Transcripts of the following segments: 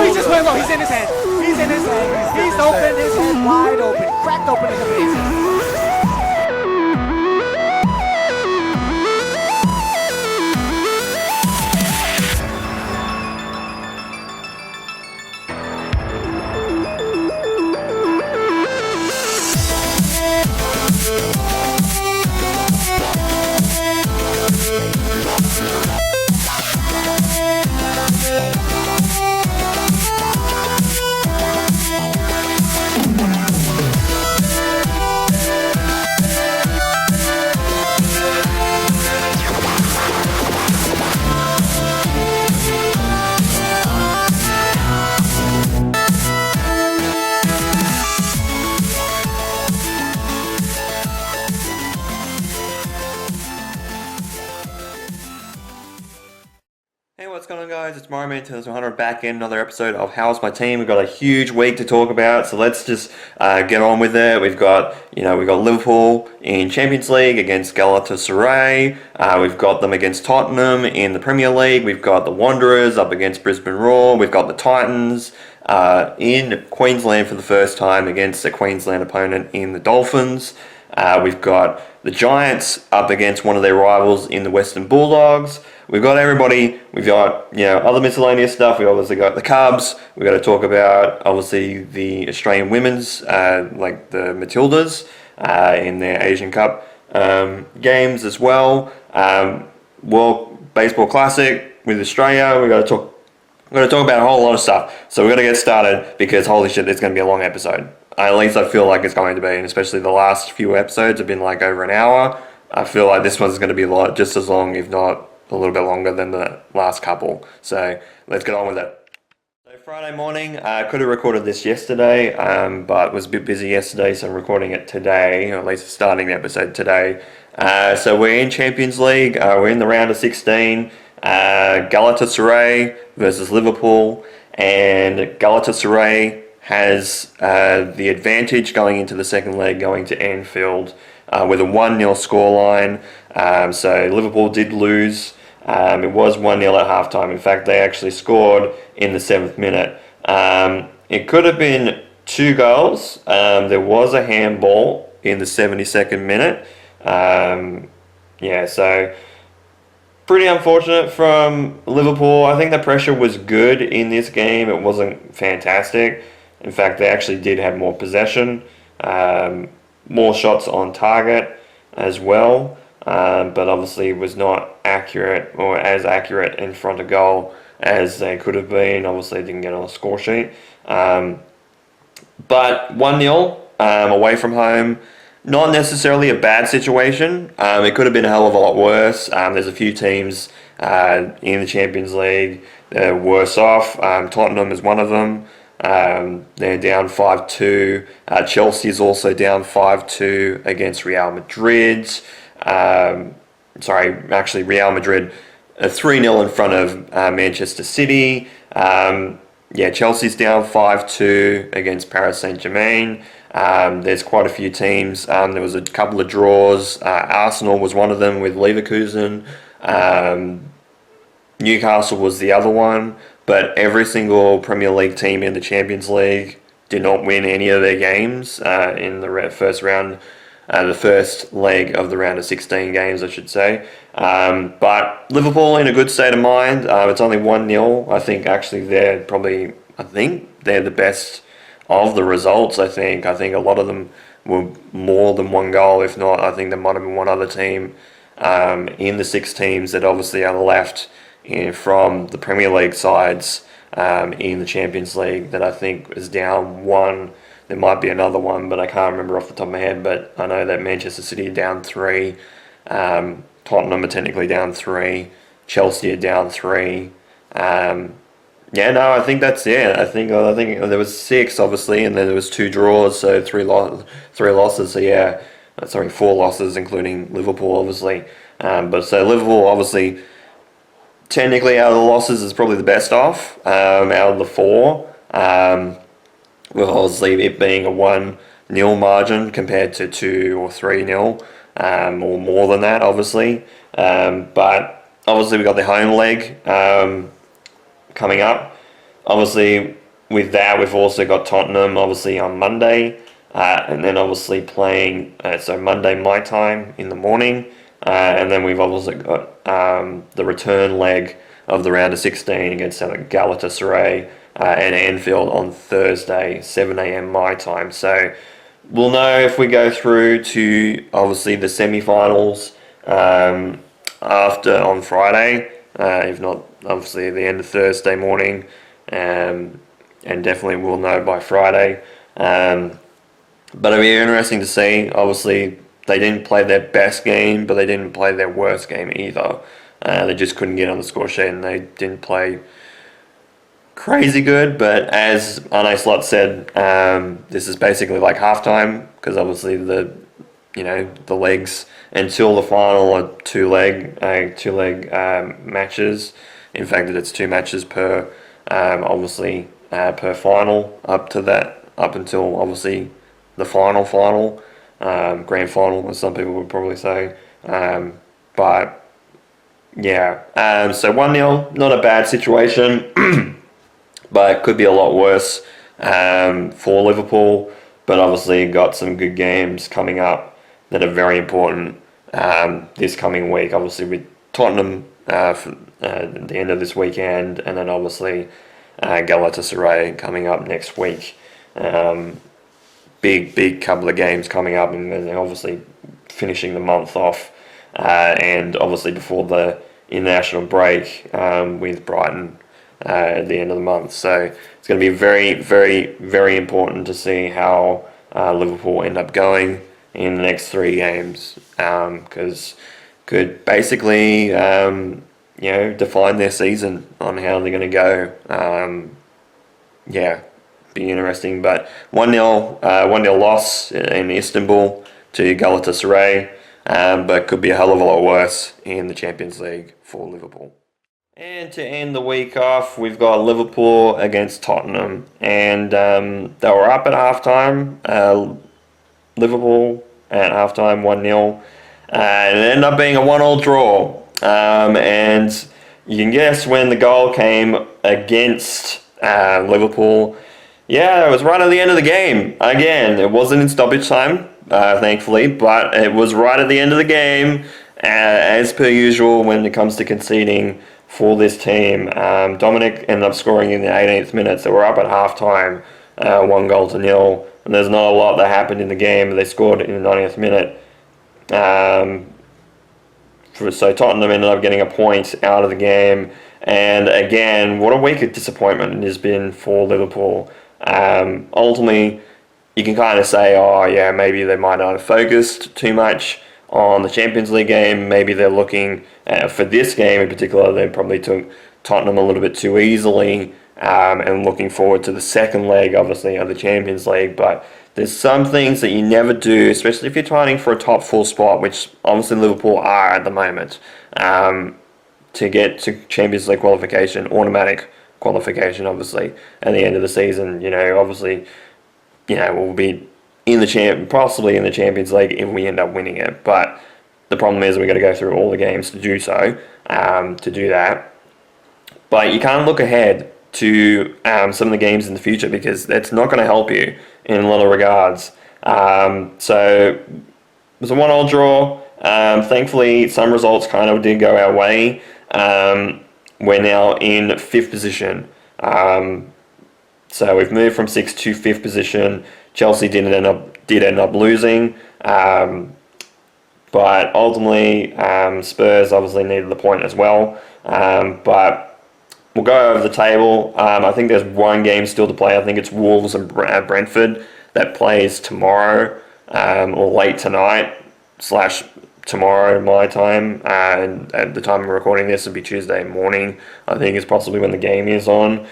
he just went low. He's in his head. He's in his head. He's open. His head wide open. Cracked open in the face. Hey, what's going on, guys? It's Mario Man 100 back in another episode of How's My Team. We've got a huge week to talk about, so let's just get on with it. We've got Liverpool in Champions League against Galatasaray. We've got them against Tottenham in the Premier League. We've got the Wanderers up against Brisbane Roar. We've got the Titans in Queensland for the first time against a Queensland opponent in the Dolphins. We've got the Giants up against one of their rivals in the Western Bulldogs. We've got everybody. We've got other miscellaneous stuff. We obviously got the Cubs. We've got to talk about obviously the Australian women's like the Matildas in their Asian Cup games as well. World Baseball Classic with Australia. We're going to talk about a whole lot of stuff. So we're going to get started because holy shit, it's going to be a long episode. At least I feel like it's going to be, and especially the last few episodes have been like over an hour. I feel like this one's going to be just as long, if not a little bit longer than the last couple. So let's get on with it. So Friday morning, I could have recorded this yesterday, but was a bit busy yesterday, so I'm recording it today, or at least starting the episode today. So we're in Champions League. We're in the round of 16. Galatasaray versus Liverpool, and Galatasaray has the advantage going into the second leg, going to Anfield with a 1-0 scoreline. So Liverpool did lose. It was 1-0 at halftime. In fact, they actually scored in the 7th minute. It could have been 2 goals. There was a handball in the 72nd minute. So pretty unfortunate from Liverpool. I think the pressure was good in this game. It wasn't fantastic. In fact, they actually did have more possession, more shots on target as well, but obviously it was not accurate or as accurate in front of goal as they could have been. Obviously, they didn't get on a score sheet. But 1-0 away from home, not necessarily a bad situation. It could have been a hell of a lot worse. There's a few teams in the Champions League that are worse off. Tottenham is one of them. They're down 5-2. Chelsea is also down 5-2 against Real Madrid. Real Madrid 3-0 in front of Manchester City. Chelsea's down 5-2 against Paris Saint-Germain. There's quite a few teams. There was a couple of draws. Arsenal was one of them with Leverkusen. Newcastle was the other one. But every single Premier League team in the Champions League did not win any of their games in the first round, the first leg of the round of 16 games, I should say. But Liverpool in a good state of mind. It's only 1-0. I think actually they're the best of the results. I think a lot of them were more than 1 goal. If not, I think there might have been one other team in the 6 teams that obviously are left from the Premier League sides in the Champions League that I think is down 1. There might be another one, but I can't remember off the top of my head. But I know that Manchester City are down 3. Tottenham are technically down 3. Chelsea are down 3. I think that's it. I think there was 6, obviously, and then there was 2 draws, so 3 losses. So 4 losses, including Liverpool, obviously. So Liverpool, obviously, technically out of the losses is probably the best off out of the 4. With obviously it being a 1-0 margin compared to 2 or 3-0, or more than that, obviously. But obviously we got the home leg coming up obviously, with that, we've also got Tottenham, obviously, on Monday. And then obviously playing, so Monday my time in the morning. And then we've obviously got the return leg of the round of 16 against Galatasaray and Anfield on Thursday, 7 a.m. my time. So we'll know if we go through to obviously the semi-finals after on Friday, if not obviously at the end of Thursday morning, and definitely we'll know by Friday. But it'll be interesting to see. Obviously, they didn't play their best game, but they didn't play their worst game either. They just couldn't get on the score sheet, and they didn't play crazy good. But as Arne Slot said, this is basically like halftime, because obviously the legs until the final are two leg matches. In fact, it's 2 matches per per final up until obviously the final, grand final, as some people would probably say. But yeah, so 1-0, not a bad situation, but it could be a lot worse for Liverpool. But obviously, got some good games coming up that are very important this coming week. Obviously, with Tottenham at the end of this weekend, and then obviously Galatasaray coming up next week. Big couple of games coming up, and then obviously finishing the month off, and obviously before the international break with Brighton at the end of the month. So it's going to be very, very, very important to see how Liverpool end up going in the next 3 games, because could basically define their season on how they're going to go. Be interesting. But 1-0 loss in Istanbul to Galatasaray, but could be a hell of a lot worse in the Champions League for Liverpool. And to end the week off, we've got Liverpool against Tottenham, and they were up at halftime. Liverpool at halftime 1-0, and it ended up being a 1-1 draw. And you can guess when the goal came against Liverpool. Yeah, it was right at the end of the game. Again, it wasn't in stoppage time, thankfully, but it was right at the end of the game, as per usual when it comes to conceding for this team. Dominic ended up scoring in the 18th minute, so we're up at halftime, 1-0, and there's not a lot that happened in the game. They scored in the 90th minute. So Tottenham ended up getting a point out of the game. And again, what a week of disappointment it has been for Liverpool. Ultimately, you can kind of say, maybe they might not have focused too much on the Champions League game. Maybe they're looking for this game in particular, they probably took Tottenham a little bit too easily, and looking forward to the second leg, obviously, of the Champions League. But there's some things that you never do, especially if you're trying for a top 4 spot, which obviously Liverpool are at the moment, to get to Champions League qualification, automatic qualification, obviously, at the end of the season. We'll be possibly in the Champions League if we end up winning it. But the problem is we've got to go through all the games to do so, to do that. But you can't look ahead to some of the games in the future, because that's not going to help you in a lot of regards. So it was a 1-1 draw. Thankfully, some results kind of did go our way. We're now in 5th position. So we've moved from 6th to 5th position. Chelsea did end up losing. But ultimately, Spurs obviously needed the point as well. But we'll go over the table. I think there's one game still to play. I think it's Wolves and Brentford that plays tomorrow, or late tonight / tomorrow my time. And at the time of recording this, it'll be Tuesday morning, I think, is possibly when the game is on.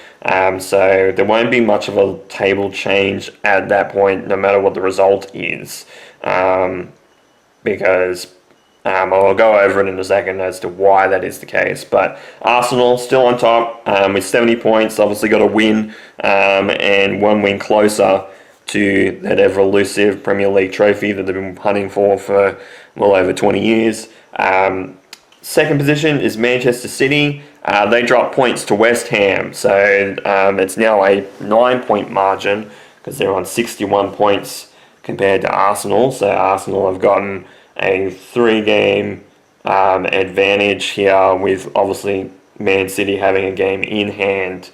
So there won't be much of a table change at that point, no matter what the result is. Because I'll go over it in a second as to why that is the case. But Arsenal still on top with 70 points, obviously got a win, and one win closer to that ever elusive Premier League trophy that they've been hunting for well over 20 years. Second position is Manchester City They dropped points to West Ham, so it's now a 9-point margin because they're on 61 points compared to Arsenal. So Arsenal have gotten a 3-game advantage here, with obviously Man City having a game in hand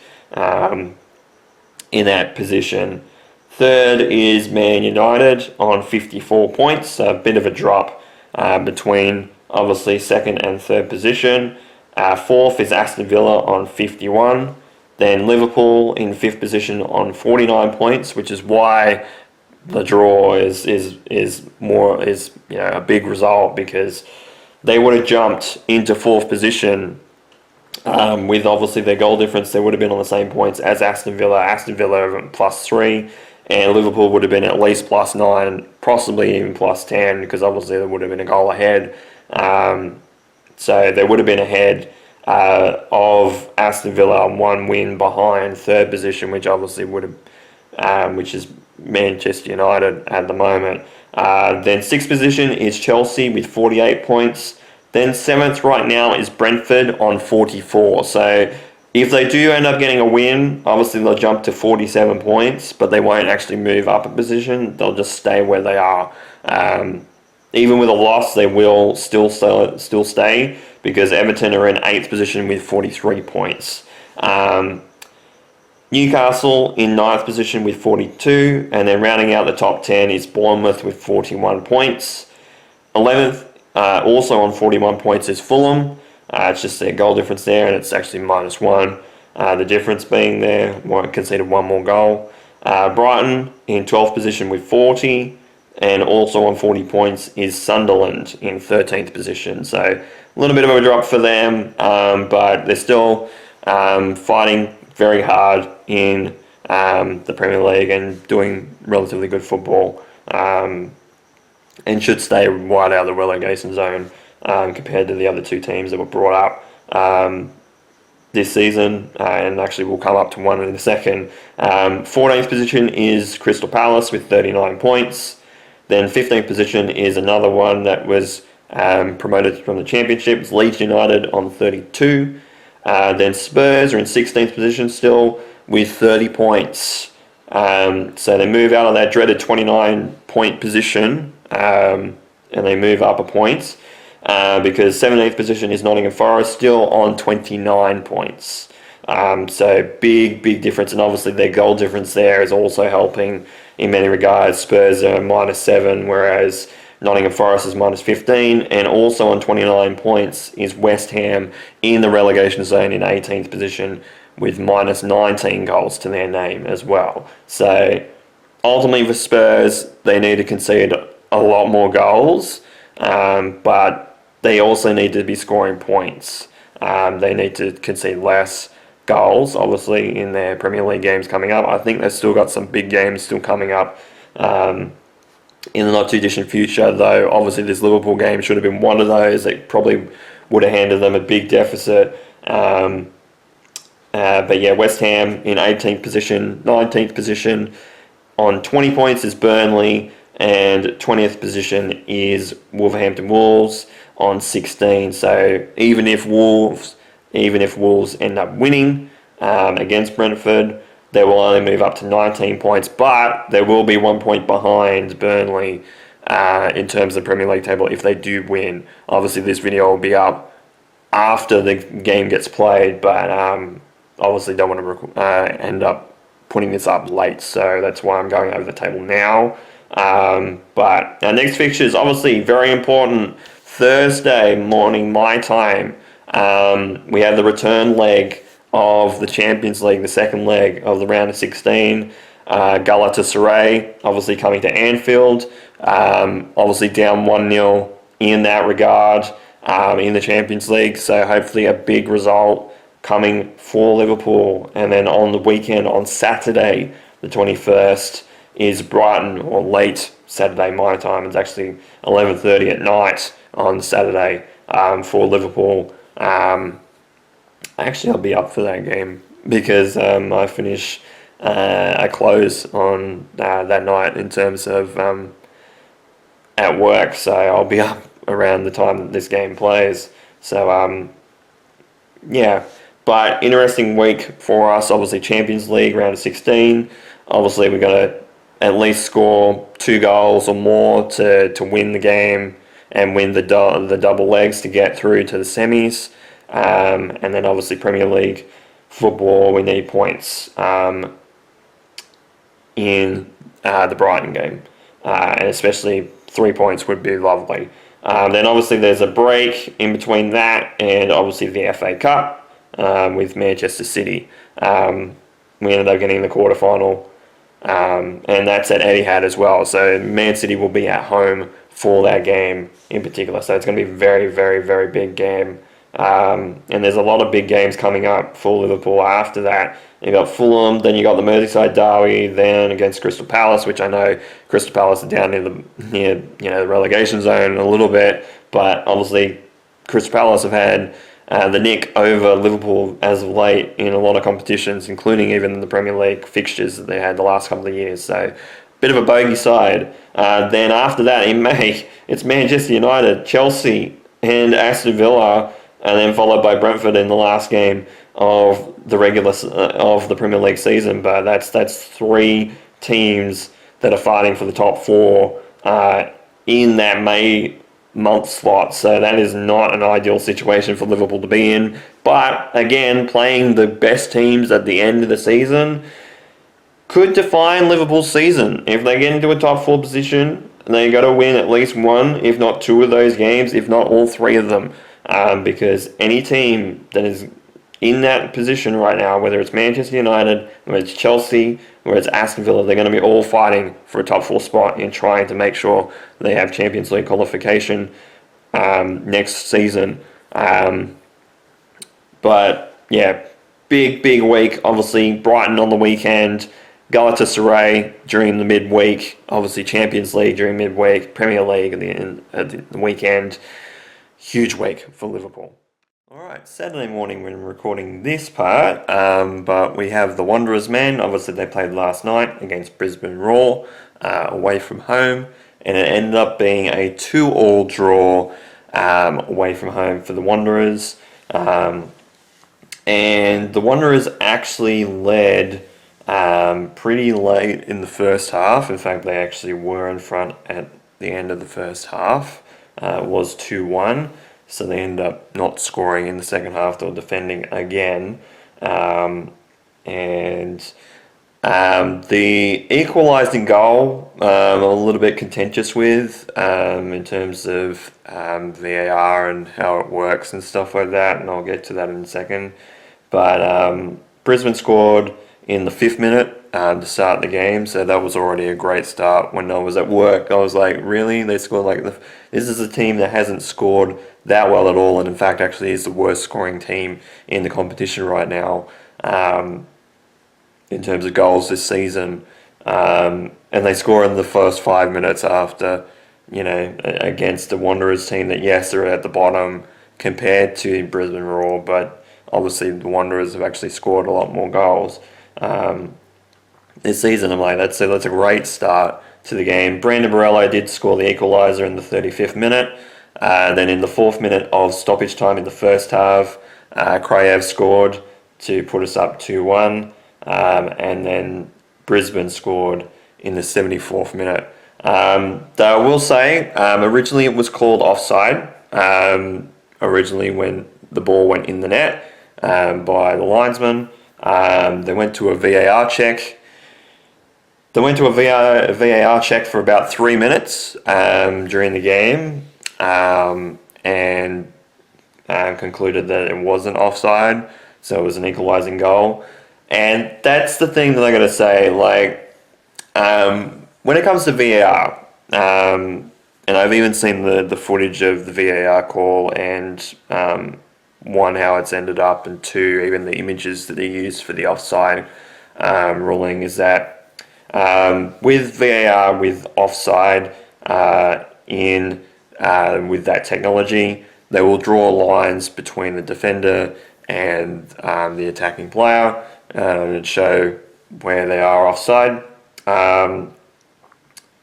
in that position. Third is Man United on 54 points, so a bit of a drop between obviously second and third position. Fourth is Aston Villa on 51. Then Liverpool in fifth position on 49 points, which is why the draw is a big result, because they would have jumped into fourth position with obviously their goal difference. They would have been on the same points as Aston Villa. Aston Villa +3, and Liverpool would have been at least +9, possibly even +10, because obviously there would have been a goal ahead. So they would have been ahead of Aston Villa, one win behind third position, which obviously would have, which is Manchester United at the moment. Then sixth position is Chelsea with 48 points. Then seventh right now is Brentford on 44. So if they do end up getting a win, obviously they'll jump to 47 points, but they won't actually move up a position. They'll just stay where they are. Even with a loss, they will still stay, because Everton are in 8th position with 43 points. Newcastle in 9th position with 42, and then rounding out the top 10 is Bournemouth with 41 points. 11th, also on 41 points, is Fulham. It's just their goal difference there, and it's actually -1. The difference being there, conceded one more goal. Brighton in 12th position with 40, and also on 40 points is Sunderland in 13th position. So a little bit of a drop for them, but they're still fighting very hard in the Premier League and doing relatively good football, and should stay right out of the relegation zone compared to the other two teams that were brought up this season, and actually we'll come up to one in a second. 14th position is Crystal Palace with 39 points. Then 15th position is another one that was promoted from the Championship. It's Leeds United on 32. Then Spurs are in 16th position still with 30 points. So they move out of that dreaded 29-point position, and they move up a point, because 17th position is Nottingham Forest, still on 29 points. So big difference, and obviously their goal difference there is also helping in many regards. Spurs are -7, whereas Nottingham Forest is -15, and also on 29 points is West Ham in the relegation zone in 18th position with -19 goals to their name as well. So ultimately for Spurs, they need to concede a lot more goals, but they also need to be scoring points. They need to concede less goals, obviously, in their Premier League games coming up. I think they've still got some big games still coming up in the not too distant future, though obviously this Liverpool game should have been one of those that probably would have handed them a big deficit. But yeah, West Ham in 18th position. 19th position on 20 points is Burnley, and 20th position is Wolverhampton Wolves on 16. So even if Wolves end up winning against Brentford, they will only move up to 19 points, but they will be 1 point behind Burnley in terms of the Premier League table if they do win. Obviously, this video will be up after the game gets played, but obviously don't want to end up putting this up late, so that's why I'm going over the table now. But our next fixture is obviously very important. Thursday morning, my time, we have the return leg of the Champions League, the second leg of the round of 16. Galatasaray obviously coming to Anfield, obviously down 1-0 in that regard in the Champions League, so hopefully a big result coming for Liverpool. And then on the weekend, on Saturday the 21st, is Brighton, or late Saturday my time. It's actually 11:30 at night on Saturday for Liverpool. Actually, I'll be up for that game because I finish I close on that night in terms of at work, so I'll be up around the time that this game plays. So yeah, But interesting week for us. Obviously, Champions League round of 16. Obviously, we've got to at least score 2 goals or more to win the game and win the double legs to get through to the semis. And then obviously Premier League football, we need points in the Brighton game. And especially 3 points would be lovely. Then obviously there's a break in between that and obviously the FA Cup with Manchester City. We ended up getting the quarterfinal, and that's at Etihad as well. So Man City will be at home for that game in particular. So it's going to be a very, very, very big game. And there's a lot of big games coming up for Liverpool after that. You got Fulham, then you got the Merseyside derby, then against Crystal Palace, which I know Crystal Palace are down near the relegation zone a little bit, but obviously Crystal Palace have had the nick over Liverpool as of late in a lot of competitions, including even the Premier League fixtures that they had the last couple of years. So bit of a bogey side. Then after that in May, it's Manchester United, Chelsea, and Aston Villa, and then followed by Brentford in the last game of the Premier League season. But that's 3 teams that are fighting for the top 4 in that May month slot. So that is not an ideal situation for Liverpool to be in. But again, playing the best teams at the end of the season could define Liverpool's season. If they get into a top 4 position, they got to win at least 1, if not 2 of those games, if not all 3 of them. Because any team that is in that position right now, whether it's Manchester United, whether it's Chelsea, whether it's Aston Villa, they're going to be all fighting for a top 4 spot and trying to make sure they have Champions League qualification next season. But yeah, big week. Obviously, Brighton on the weekend, Galatasaray during the midweek, obviously Champions League during midweek, Premier League at the weekend. Huge week for Liverpool. Alright, Saturday morning when we're recording this part, but we have the Wanderers men. Obviously they played last night against Brisbane Roar away from home, and it ended up being a 2-2 draw away from home for the Wanderers. And the Wanderers actually led pretty late in the first half. In fact, they actually were in front at the end of the first half. It was 2-1, so they ended up not scoring in the second half. They were defending again. And the equalising goal, I'm a little bit contentious with in terms of VAR and how it works and stuff like that, and I'll get to that in a second. But Brisbane scored in the 5th minute to start the game, so that was already a great start. When I was at work, I was like, really? They scored this is a team that hasn't scored that well at all, and in fact actually is the worst scoring team in the competition right now in terms of goals this season. And they score in the first 5 minutes after, against the Wanderers team that, yes, they're at the bottom compared to Brisbane Roar, but obviously the Wanderers have actually scored a lot more goals this season. I'm like, that's a great start to the game. Brandon Morello did score the equaliser in the 35th minute. Then in the 4th minute of stoppage time in the first half, Krayev scored to put us up 2-1. And then Brisbane scored in the 74th minute. Though I will say, originally it was called offside. Originally when the ball went in the net by the linesman. They went to a VAR check. They went to a VAR check for about 3 minutes during the game and concluded that it wasn't offside, so it was an equalising goal. And that's the thing that I got to say, when it comes to VAR, and I've even seen the footage of the VAR call and 1, how it's ended up, and 2, even the images that they used for the offside ruling, is that with VAR, with offside with that technology, they will draw lines between the defender and the attacking player and show where they are offside.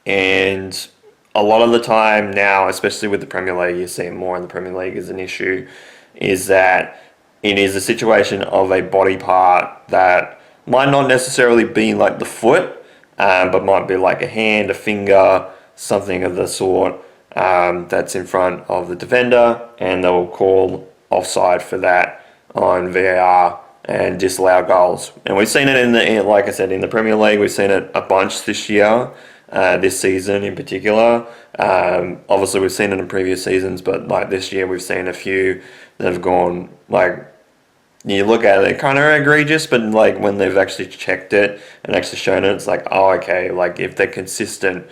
And a lot of the time now, especially with the Premier League, you see it more in the Premier League as an issue, is that it is a situation of a body part that might not necessarily be like the foot, but might be like a hand, a finger, something of the sort, that's in front of the defender, and they will call offside for that on VAR and disallow goals. And we've seen it like I said, in the Premier League. We've seen it a bunch this year, this season in particular. Obviously, we've seen it in previous seasons, but like this year, we've seen a few that have gone like. You look at it, kind of egregious, but like when they've actually checked it and actually shown it, it's like, oh, okay, like if they're consistent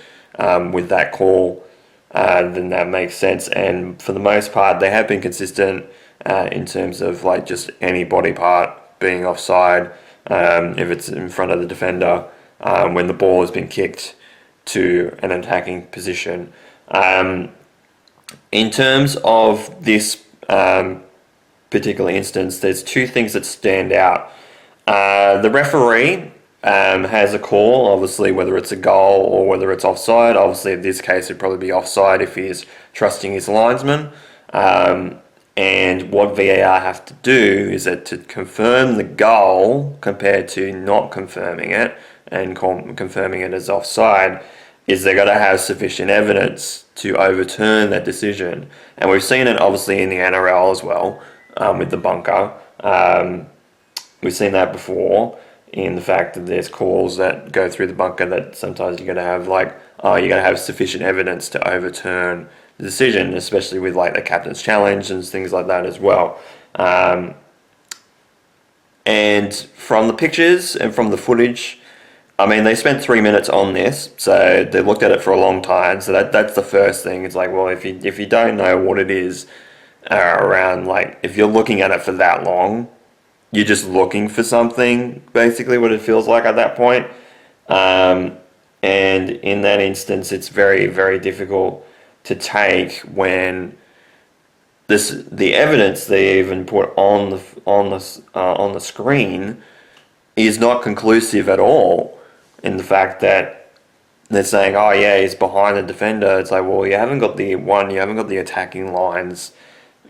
with that call, then that makes sense. And for the most part, they have been consistent in terms of like just any body part being offside if it's in front of the defender when the ball has been kicked to an attacking position. In terms of this particular instance, there's two things that stand out. The referee has a call, obviously, whether it's a goal or whether it's offside. Obviously, in this case, it'd probably be offside if he's trusting his linesman. And what VAR have to do is that to confirm the goal compared to not confirming it and confirming it as offside, is they've got to have sufficient evidence to overturn that decision. And we've seen it obviously in the NRL as well. With the bunker. We've seen that before in the fact that there's calls that go through the bunker that sometimes you're going to have you got to have sufficient evidence to overturn the decision, especially with like the captain's challenge and things like that as well. And from the pictures and from the footage, I mean, they spent 3 minutes on this, so they looked at it for a long time. So that's the first thing. It's like, well, if you don't know what it is, around like if you're looking at it for that long, you're just looking for something, basically what it feels like at that point. And in that instance, it's very, very difficult to take when the evidence they even put on the screen is not conclusive at all. In the fact that they're saying, oh yeah, he's behind the defender. It's like, well, you haven't got the attacking lines,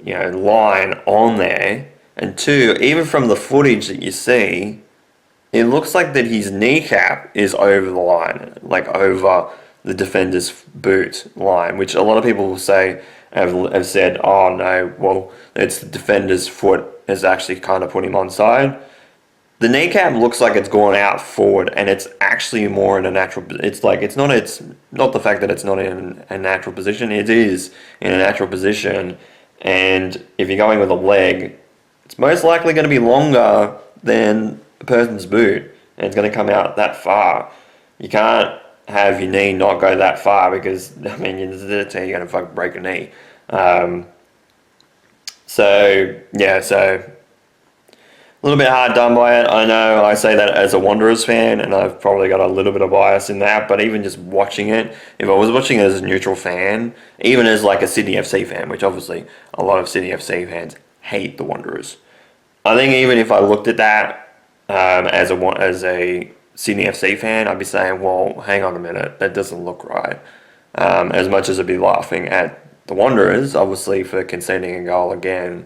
line on there. And two, even from the footage that you see, it looks like that his kneecap is over the line, like over the defender's boot line, which a lot of people will say, have said, oh no, well, it's the defender's foot has actually kind of put him onside. The kneecap looks like it's gone out forward, and it's actually more in a natural. It's not the fact that it's not in a natural position. It is in a natural position. And if you're going with a leg, it's most likely going to be longer than a person's boot, and it's going to come out that far. You can't have your knee not go that far because, I mean, you're going to fucking break a knee. So a little bit hard done by it. I know I say that as a Wanderers fan, and I've probably got a little bit of bias in that, but even just watching it, if I was watching it as a neutral fan, even as like a Sydney FC fan, which obviously a lot of Sydney FC fans hate the Wanderers, I think even if I looked at that as a Sydney FC fan, I'd be saying, well, hang on a minute, that doesn't look right. As much as I'd be laughing at the Wanderers, obviously, for conceding a goal again,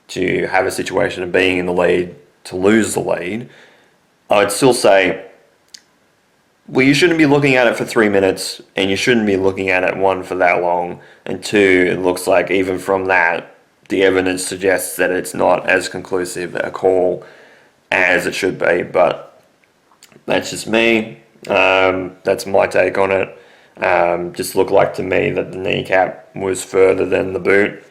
to have a situation of being in the lead, to lose the lead, I would still say, well, you shouldn't be looking at it for 3 minutes, and you shouldn't be looking at it, one, for that long, and two, it looks like even from that, the evidence suggests that it's not as conclusive a call as it should be, but that's just me. That's my take on it. Just looked like to me that the kneecap was further than the boot.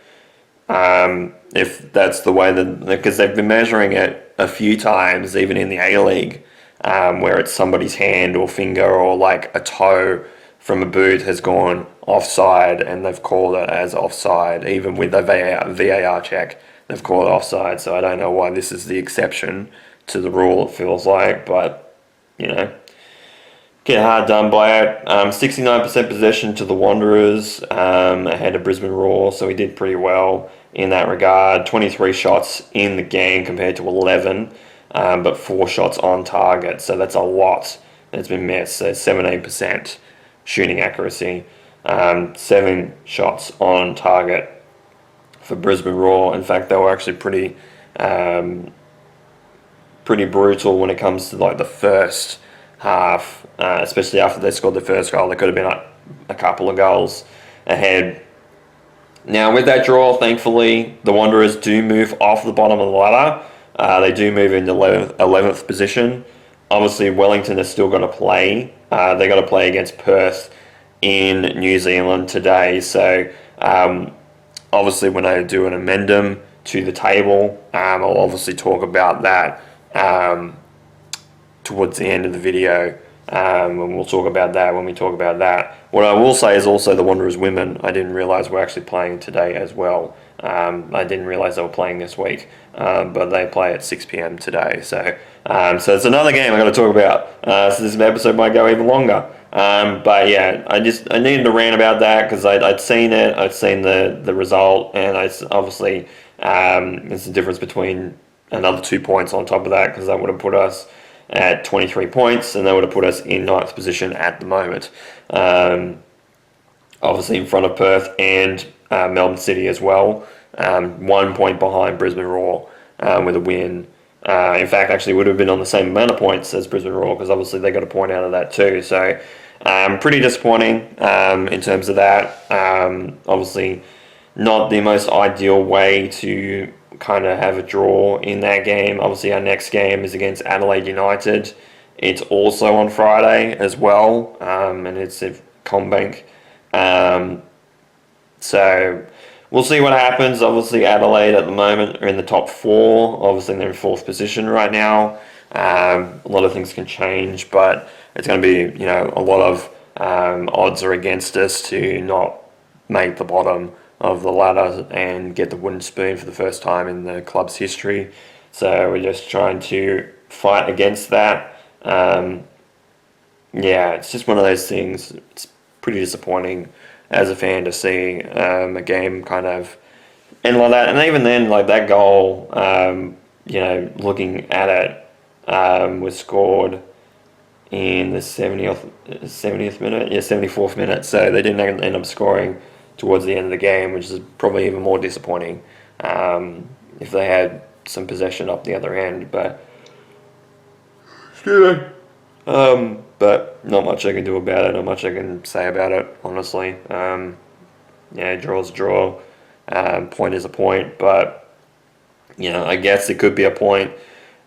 If that's the way because they've been measuring it a few times, even in the A-League, where it's somebody's hand or finger or like a toe from a boot has gone offside, and they've called it as offside. Even with a VAR check, they've called it offside. So I don't know why this is the exception to the rule, it feels like, but, get hard done by it. 69% possession to the Wanderers ahead of Brisbane Roar, so he did pretty well in that regard. 23 shots in the game compared to 11, but 4 shots on target, so that's a lot that's been missed. So 17% shooting accuracy, 7 shots on target for Brisbane Roar. In fact, they were actually pretty pretty brutal when it comes to like the first half, especially after they scored the first goal. There could have been like a couple of goals ahead. Now with that draw, thankfully, the Wanderers do move off the bottom of the ladder. They do move into 11th position. Obviously, Wellington has still got to play. They've got to play against Perth in New Zealand today. So obviously when I do an amendum to the table, I'll obviously talk about that towards the end of the video, and we'll talk about that when we talk about that. What I will say is also the Wanderers women, I didn't realise were actually playing today as well. I didn't realise they were playing this week, but they play at 6 p.m. today. So it's another game I got to talk about. So this episode might go even longer. But yeah, I needed to rant about that because I'd seen it, I'd seen the result, and obviously there's a difference between another 2 points on top of that, because that would have put us at 23 points, and that would have put us in 9th position at the moment. Obviously in front of Perth and Melbourne City as well. 1 point behind Brisbane Roar with a win. In fact, actually would have been on the same amount of points as Brisbane Roar, because obviously they got a point out of that too. So pretty disappointing in terms of that. Obviously not the most ideal way to kind of have a draw in that game. Obviously our next game is against Adelaide United. It's also on Friday as well, and it's at Combank. So we'll see what happens. Obviously Adelaide at the moment are in the top 4. Obviously they're in 4th position right now. A lot of things can change, but it's going to be, a lot of odds are against us to not make the bottom of the ladder and get the wooden spoon for the first time in the club's history. So we're just trying to fight against that. It's just one of those things. It's pretty disappointing as a fan to see a game kind of end like that. And even then, like that goal, looking at it, was scored in the 70th minute, 74th minute. So they didn't end up scoring towards the end of the game, which is probably even more disappointing if they had some possession up the other end. But not much I can do about it, not much I can say about it, honestly. Draw's a draw, point is a point, but I guess it could be a point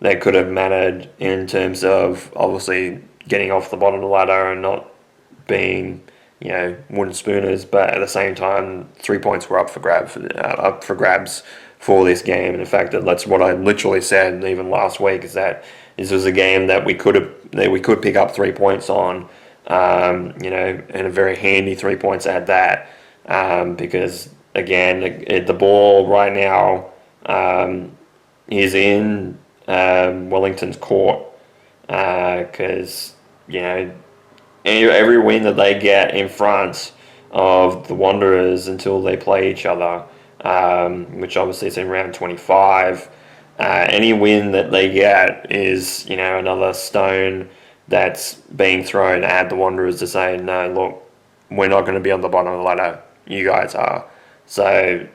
that could have mattered in terms of obviously getting off the bottom of the ladder and not being wooden spooners, but at the same time 3 points were up for grabs for this game. And in fact, that's what I literally said even last week, is that this was a game that we could pick up 3 points on, and a very handy 3 points at that, because again the ball right now is in Wellington's court, because every win that they get in front of the Wanderers until they play each other, which obviously is in round 25, any win that they get is another stone that's being thrown at the Wanderers to say, no, look, we're not going to be on the bottom of the ladder, you guys are. So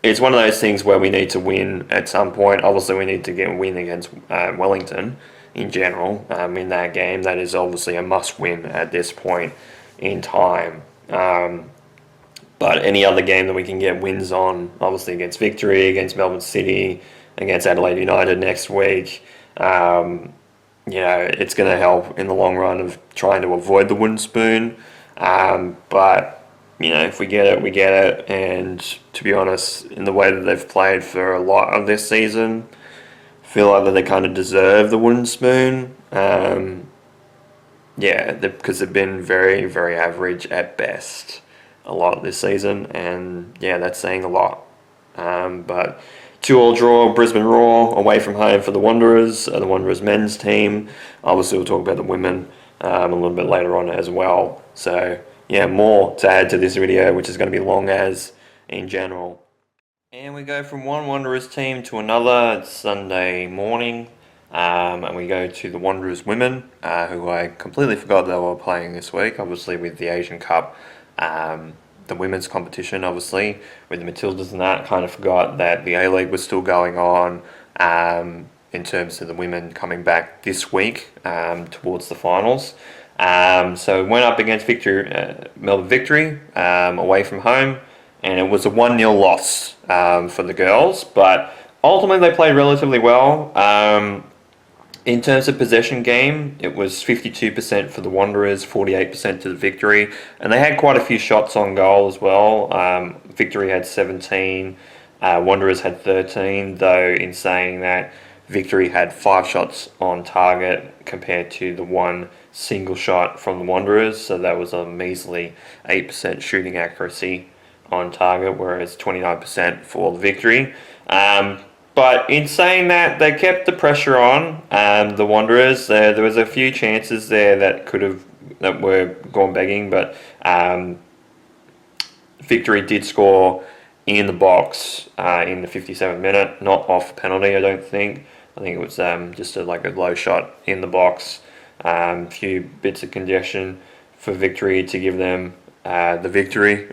it's one of those things where we need to win at some point. Obviously we need to get a win against Wellington in general in that game. That is obviously a must win at this point in time. But any other game that we can get wins on, obviously against Victory, against Melbourne City, against Adelaide United next week, it's going to help in the long run of trying to avoid the wooden spoon. But if we get it, we get it. And to be honest, in the way that they've played for a lot of this season, I feel like that they kind of deserve the wooden spoon. Because they've been very, very average at best a lot of this season, and that's saying a lot. But 2-2 draw, Brisbane Roar away from home for the Wanderers men's team. Obviously we'll talk about the women a little bit later on as well. So more to add to this video, which is going to be long as in general. And we go from one Wanderers team to another. It's Sunday morning, and we go to the Wanderers women, who I completely forgot they were playing this week, obviously with the Asian Cup the women's competition, obviously, with the Matildas and that. Kind of forgot that the A-League was still going on in terms of the women coming back this week towards the finals. So went up against Melbourne Victory away from home, and it was a 1-0 loss for the girls, but ultimately they played relatively well. In terms of possession game, it was 52% for the Wanderers, 48% to the Victory, and they had quite a few shots on goal as well. Victory had 17, Wanderers had 13, though in saying that, Victory had 5 shots on target compared to the 1 single shot from the Wanderers, so that was a measly 8% shooting accuracy on target, whereas 29% for the Victory. But in saying that, they kept the pressure on the Wanderers. There was a few chances there that were gone begging, but Victory did score in the box in the 57th minute, not off penalty, I don't think. I think it was just a low shot in the box. A few bits of congestion for Victory to give them the victory.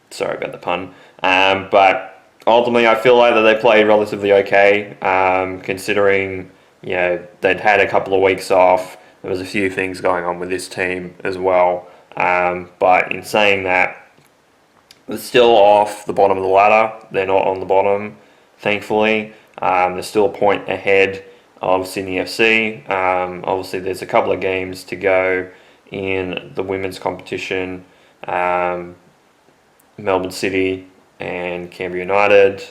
Sorry about the pun. But ultimately, I feel like that they played relatively okay, considering they'd had a couple of weeks off. There was a few things going on with this team as well. But in saying that, they're still off the bottom of the ladder. They're not on the bottom, thankfully. They're still a point ahead of Sydney FC. Obviously, there's a couple of games to go in the women's competition. Melbourne City and Canberra United,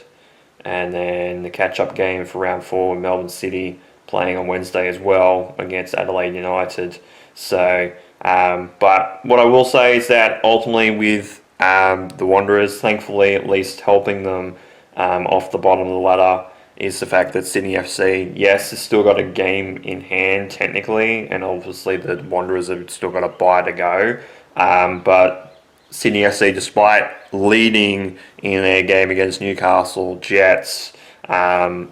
and then the catch-up game for round 4 with Melbourne City playing on Wednesday as well against Adelaide United. So, but what I will say is that ultimately with the Wanderers, thankfully at least helping them off the bottom of the ladder, is the fact that Sydney FC, yes, has still got a game in hand technically, and obviously the Wanderers have still got a bye to go, but Sydney FC, despite leading in their game against Newcastle Jets on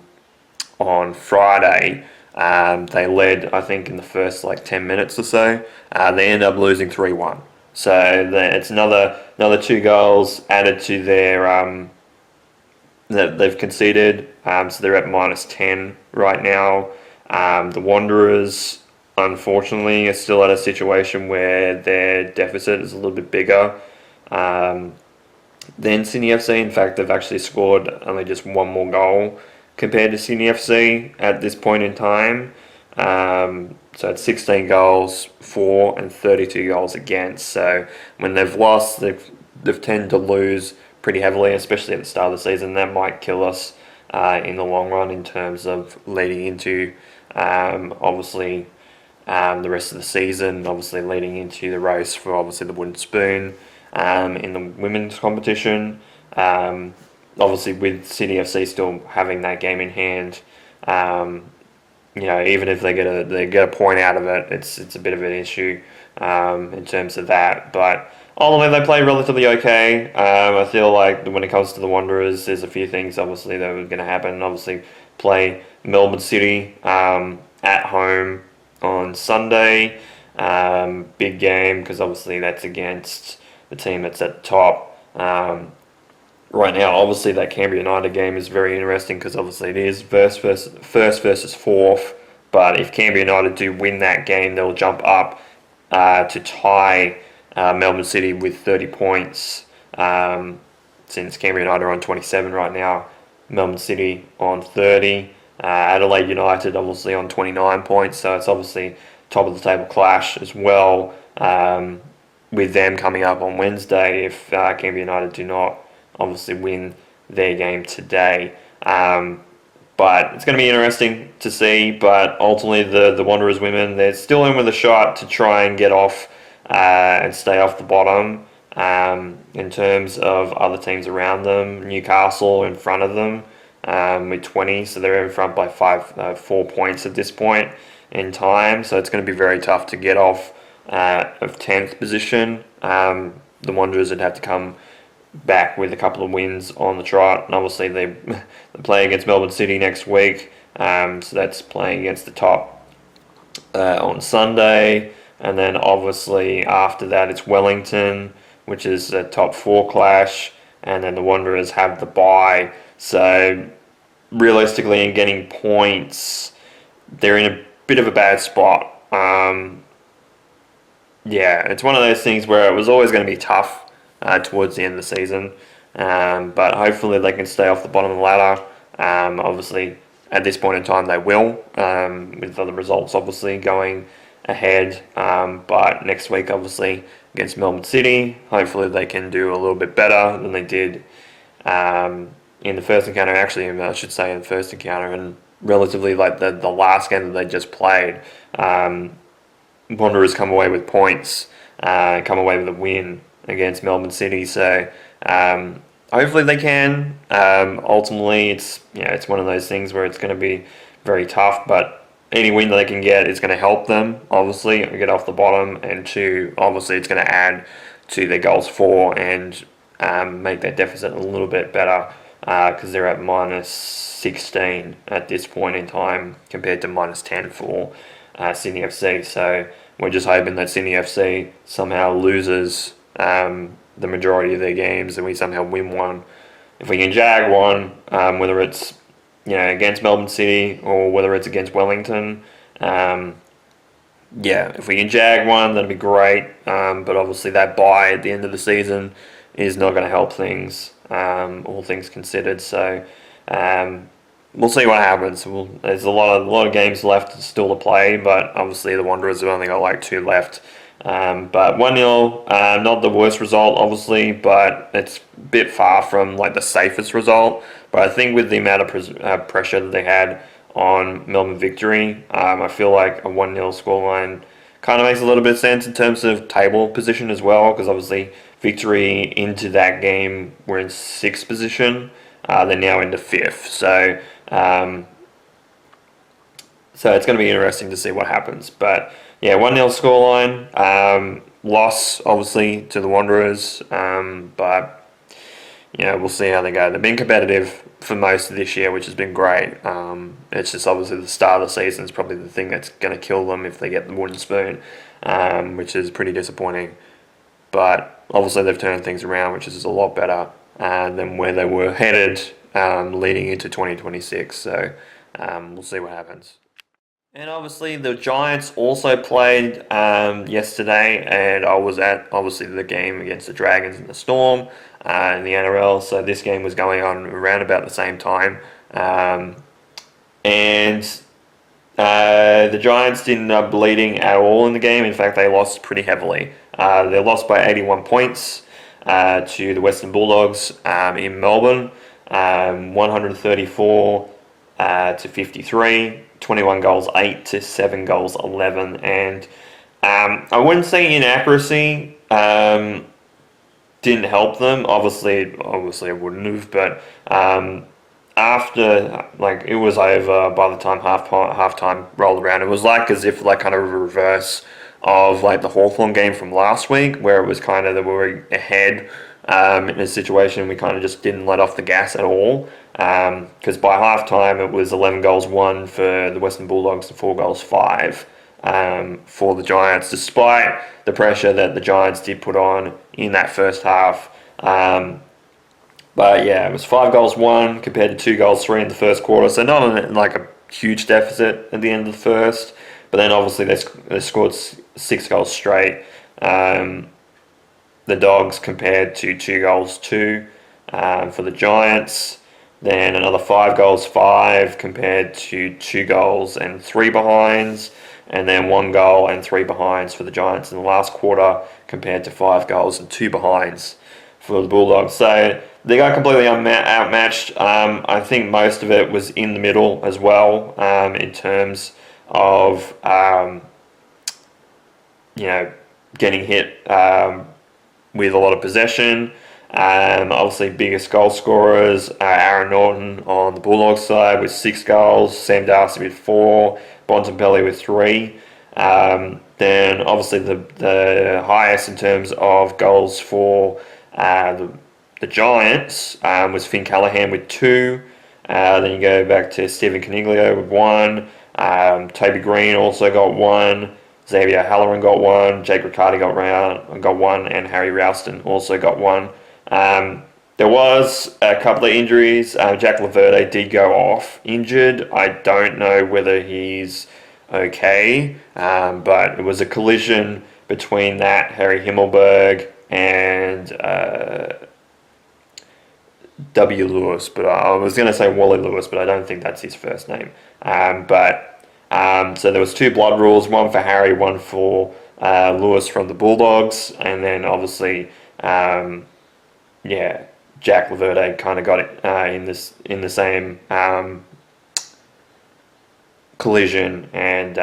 Friday, they led, I think, in the first 10 minutes or so. They ended up losing 3-1. So it's another 2 goals added to their that they've conceded. So they're at -10 right now. The Wanderers, unfortunately, are still at a situation where their deficit is a little bit bigger than Sydney FC. In fact, they've actually scored only just 1 more goal compared to Sydney FC at this point in time. So it's 16 goals for and 32 goals against. So when they've lost, they've tended to lose pretty heavily, especially at the start of the season. That might kill us in the long run in terms of leading into obviously the rest of the season, obviously leading into the race for obviously the wooden spoon in the women's competition. Obviously with Sydney FC still having that game in hand, even if they get a point out of it, it's a bit of an issue in terms of that. But ultimately they play relatively okay. I feel like when it comes to the Wanderers, there's a few things obviously that are going to happen. Obviously play Melbourne City at home on Sunday. Big game because obviously that's against the team that's at the top. Right now, obviously that Canberra United game is very interesting because obviously it is first versus fourth. But if Canberra United do win that game, they'll jump up to tie Melbourne City with 30 points. Since Canberra United are on 27 right now, Melbourne City on 30. Adelaide United obviously on 29 points, so it's obviously top of the table clash as well. With them coming up on Wednesday if Canberra United do not obviously win their game today. But it's going to be interesting to see. But ultimately, the Wanderers women, they're still in with a shot to try and get off and stay off the bottom. In terms of other teams around them, Newcastle in front of them with 20, so they're in front by 4 points at this point in time. So it's going to be very tough to get off of 10th position. The Wanderers would have to come back with a couple of wins on the trot, and obviously they play against Melbourne City next week, so that's playing against the top on Sunday. and then obviously after that it's Wellington, which is a top 4 clash, and then the Wanderers have the bye. So realistically, in getting points, they're in a bit of a bad spot. Yeah, it's one of those things where it was always going to be tough towards the end of the season, but hopefully they can stay off the bottom of the ladder. Obviously, at this point in time, they will, with other results obviously going ahead. But next week, obviously, against Melbourne City, hopefully they can do a little bit better than they did in the first encounter. Actually, I should say in the first encounter, and relatively like the last game that they just played. Wanderers come away with points, come away with a win against Melbourne City. So hopefully they can. Ultimately, it's one of those things where it's going to be very tough, but any win that they can get is going to help them, obviously, get off the bottom, and two, obviously it's going to add to their goals for and make that deficit a little bit better, because they're at minus 16 at this point in time compared to minus 10 for Sydney FC. So we're just hoping that Sydney FC somehow loses the majority of their games and we somehow win one. If we can jag one, whether it's against Melbourne City or whether it's against Wellington, if we can jag one, that'd be great. But obviously that bye at the end of the season is not going to help things, all things considered. So we'll see what happens. There's a lot of games left still to play, but obviously the Wanderers have only got like 2 left. But 1-0, not the worst result, obviously, but it's a bit far from like the safest result. But I think with the amount of pressure that they had on Melbourne Victory, I feel like a 1-0 scoreline kind of makes a little bit of sense in terms of table position as well, because obviously Victory into that game were in 6th position. They're now into 5th. So it's going to be interesting to see what happens. But yeah, 1-0 scoreline. Loss, obviously, to the Wanderers. But we'll see how they go. They've been competitive for most of this year, which has been great. It's just obviously the start of the season is probably the thing that's going to kill them if they get the wooden spoon, which is pretty disappointing. But obviously they've turned things around, which is a lot better than where they were headed leading into 2026. So we'll see what happens. And obviously the Giants also played yesterday, and I was at obviously the game against the Dragons and the Storm in the NRL. So this game was going on around about the same time, and the Giants didn't end up bleeding at all in the game. In fact, they lost pretty heavily. They lost by 81 points to the Western Bulldogs in Melbourne, 134 to 53. 21 goals 8 to 7 goals 11, and I wouldn't say inaccuracy didn't help them. Obviously I wouldn't have, but after it was over by the time half time rolled around, it was as if kind of a reverse of the Hawthorn game from last week, where it was kind of that we were ahead in a situation we kind of just didn't let off the gas at all. Because by half time it was 11 goals 1 for the Western Bulldogs and 4 goals 5 for the Giants, despite the pressure that the Giants did put on in that first half. But yeah, it was 5 goals 1 compared to 2 goals 3 in the first quarter, so not a huge deficit at the end of the first. But then obviously they scored 6 goals straight. The Dogs compared to 2 goals 2 for the Giants. Then another 5 goals 5 compared to 2 goals and 3 behinds. And then 1 goal and 3 behinds for the Giants in the last quarter compared to 5 goals and 2 behinds for the Bulldogs. So they got completely outmatched. I think most of it was in the middle as well, in terms of getting hit with a lot of possession. Obviously, biggest goal scorers, Aaron Norton on the Bulldogs side with 6 goals, Sam Darcy with 4, Bontempelli with 3. Then obviously the highest in terms of goals for the Giants was Finn Callaghan with 2. Then you go back to Stephen Coniglio with 1. Toby Green also got 1. Xavier Halloran got one, Jake Riccardi got one, and Harry Ralston also got one. There was a couple of injuries. Jack Laverde did go off injured. I don't know whether he's okay, but it was a collision between that Harry Himmelberg and W. Lewis, but I was going to say Wally Lewis, but I don't think that's his first name. So there was two blood rules, one for Harry, one for Lewis from the Bulldogs, and then obviously, Jack Laverde kind of got it in the same collision, and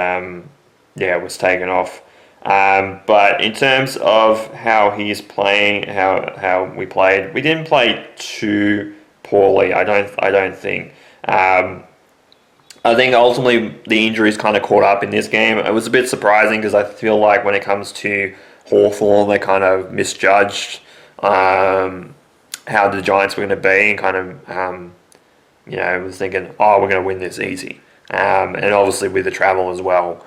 was taken off. But in terms of how he's playing, how we played, we didn't play too poorly. I don't think. I think ultimately the injuries kind of caught up in this game. It was a bit surprising because I feel like when it comes to Hawthorn, they kind of misjudged how the Giants were going to be, and kind of was thinking, oh, we're going to win this easy. And obviously with the travel as well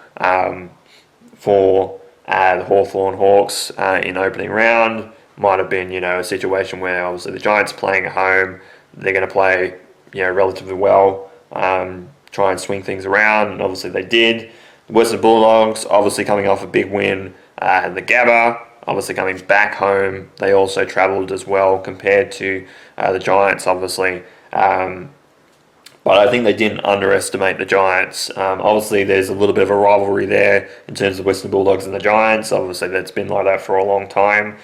for the Hawthorn Hawks in opening round might have been a situation where obviously the Giants playing at home, they're going to play relatively well, try and swing things around, and obviously they did. The Western Bulldogs obviously coming off a big win at the Gabba, obviously coming back home, they also travelled as well compared to the Giants obviously. But I think they didn't underestimate the Giants. Obviously, there's a little bit of a rivalry there in terms of Western Bulldogs and the Giants. Obviously, that's been like that for a long time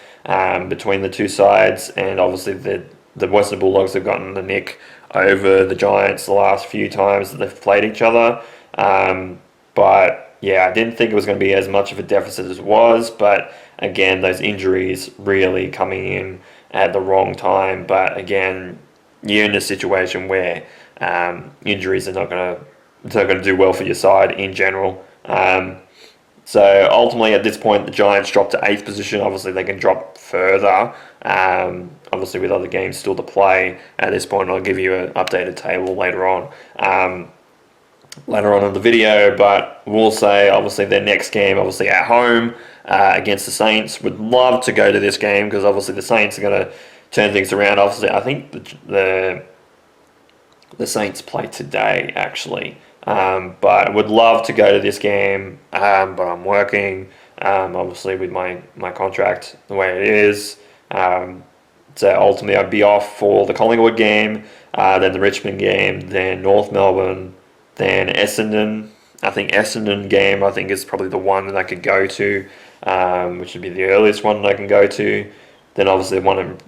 between the two sides. And obviously, the Western Bulldogs have gotten the nick over the Giants the last few times that they've played each other. But yeah, I didn't think it was going to be as much of a deficit as it was. But again, those injuries really coming in at the wrong time. But again, you're in a situation where injuries are not going to do well for your side in general. So ultimately, at this point, the Giants dropped to 8th position. Obviously, they can drop further. Obviously, with other games still to play at this point, I'll give you an updated table later on. Later on in the video, but we'll say obviously their next game, obviously at home against the Saints. Would love to go to this game because obviously the Saints are going to turn things around. Obviously, I think the Saints play today, actually. But would love to go to this game, but I'm working, obviously, with my contract the way it is. So ultimately, I'd be off for the Collingwood game, then the Richmond game, then North Melbourne, then Essendon. I think Essendon game, is probably the one that I could go to, which would be the earliest one that I can go to. Then obviously one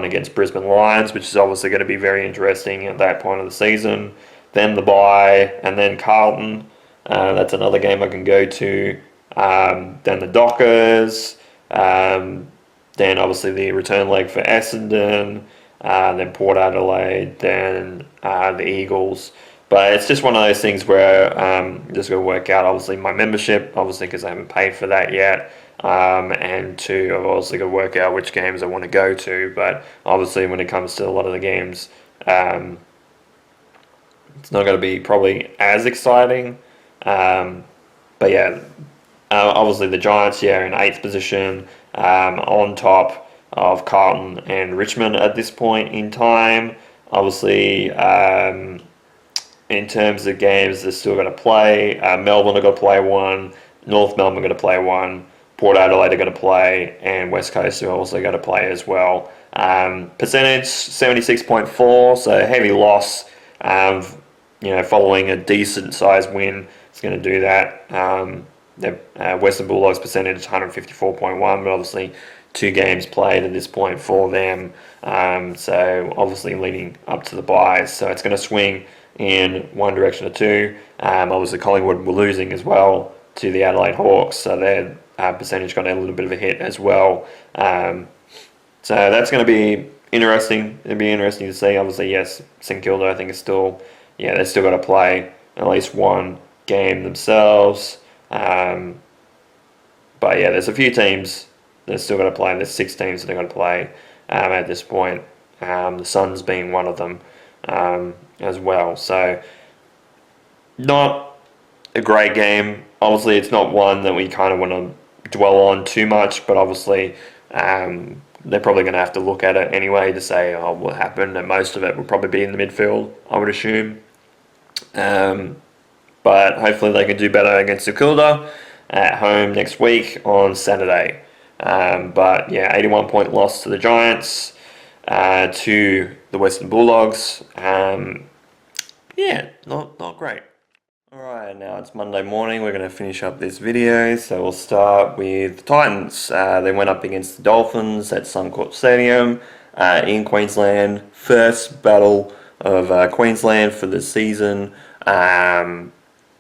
against Brisbane Lions, which is obviously going to be very interesting at that point of the season. Then the bye, and then Carlton. That's another game I can go to. Then the Dockers. Then obviously the return leg for Essendon. Then Port Adelaide. Then the Eagles. But it's just one of those things where I'm just going to work out, obviously, my membership, obviously, because I haven't paid for that yet. And two, I've also got to work out which games I want to go to. But obviously, when it comes to a lot of the games, it's not going to be probably as exciting. But yeah, obviously the Giants, in 8th position, on top of Carlton and Richmond at this point in time. Obviously, in terms of games they're still going to play, Melbourne are going to play one, North Melbourne are going to play one, Port Adelaide are going to play, and West Coast are also going to play as well. Percentage 76.4, so heavy loss. Following a decent sized win, it's going to do that. The Western Bulldogs percentage 154.1, but obviously 2 games played at this point for them. So obviously leading up to the buys, so it's going to swing in one direction or two. Obviously Collingwood were losing as well to the Adelaide Hawks, so their percentage got a little bit of a hit as well. So that's going to be interesting. It'll be interesting to see. Obviously, yes, St Kilda I think is still, they've still got to play at least one game themselves. But yeah, there's a few teams that still got to play. There's 6 teams that are going to play at this point. The Suns being one of them as well. So not a great game obviously it's not one that we kind of want to dwell on too much, but obviously they're probably going to have to look at it anyway to say, oh, what happened, and most of it will probably be in the midfield, I would assume. But hopefully they can do better against Secunda at home next week on Saturday. But yeah, 81-point loss to the Giants, to the Western Bulldogs. Yeah, not great. Alright, now it's Monday morning. We're going to finish up this video. So we'll start with the Titans. They went up against the Dolphins at Suncorp Stadium in Queensland. First battle of Queensland for the season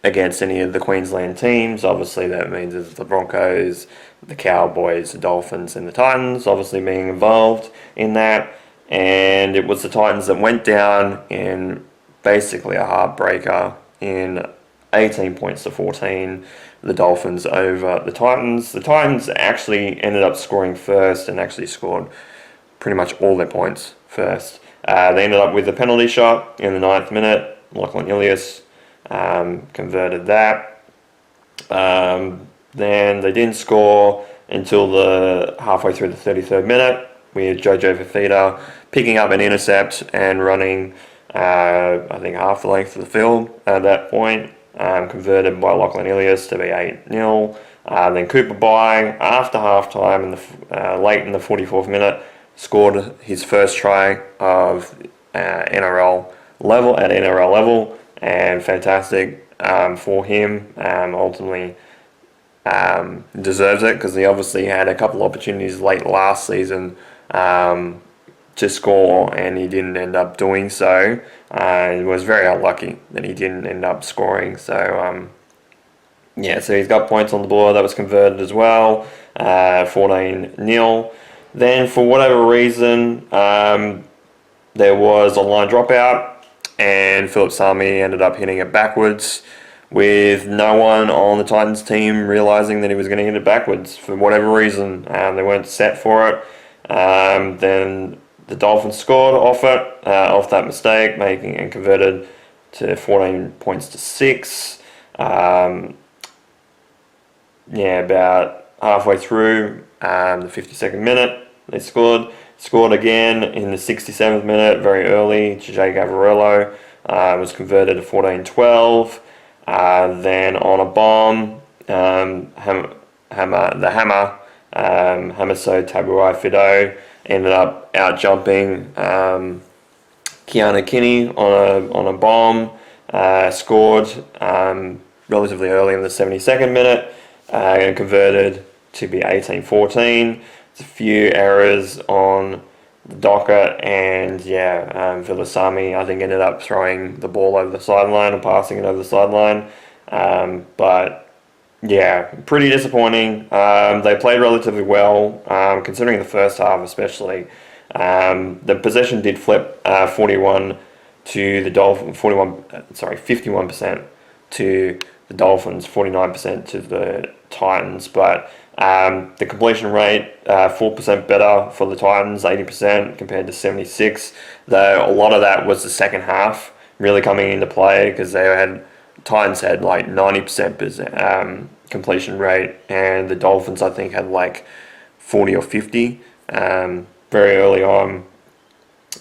against any of the Queensland teams. Obviously that means it's the Broncos, the Cowboys, the Dolphins and the Titans obviously being involved in that. And it was the Titans that went down in basically a heartbreaker in 18 points to 14, the Dolphins over the Titans. The Titans actually ended up scoring first and actually scored pretty much all their points first. They ended up with a penalty shot in the 9th minute. Lachlan Ilias converted that. Then they didn't score until the halfway through the 33rd minute with Jojo Fafita picking up an intercept and running I think half the length of the field at that point. Converted by Lachlan Ilias to be 8-0. Then Cooper Bye, after half-time, late in the 44th minute, scored his first try of NRL level, and fantastic for him. Ultimately deserves it because he obviously had a couple of opportunities late last season to score, and he didn't end up doing so. He was very unlucky that he didn't end up scoring. So so he's got points on the board. That was converted as well, 14-0. Then for whatever reason, there was a line dropout, and Philip Sami ended up hitting it backwards, with no one on the Titans team realising that he was going to hit it backwards for whatever reason. They weren't set for it. Then the Dolphins scored off that mistake, making and converted to 14 points to 6. About halfway through the 52nd minute, they scored again in the 67th minute, very early. Jay Gavarello was converted to 14-12. Then on a bomb, Hamaso Tabuai Fido ended up out jumping Keanu Kinney on a bomb. Scored relatively early in the 72nd minute and converted to be 18-14. It's a few errors on the docket, and Vilasami I think ended up throwing the ball over the sideline or passing it over the sideline. Pretty disappointing. They played relatively well, considering the first half especially. The possession did flip 51% to the Dolphins, 51% to the Dolphins, 49% to the Titans, but the completion rate 4% better for the Titans, 80% compared to 76%. Though a lot of that was the second half really coming into play, because Titans had like 90% completion rate, and the Dolphins I think had like 40 or 50 very early on.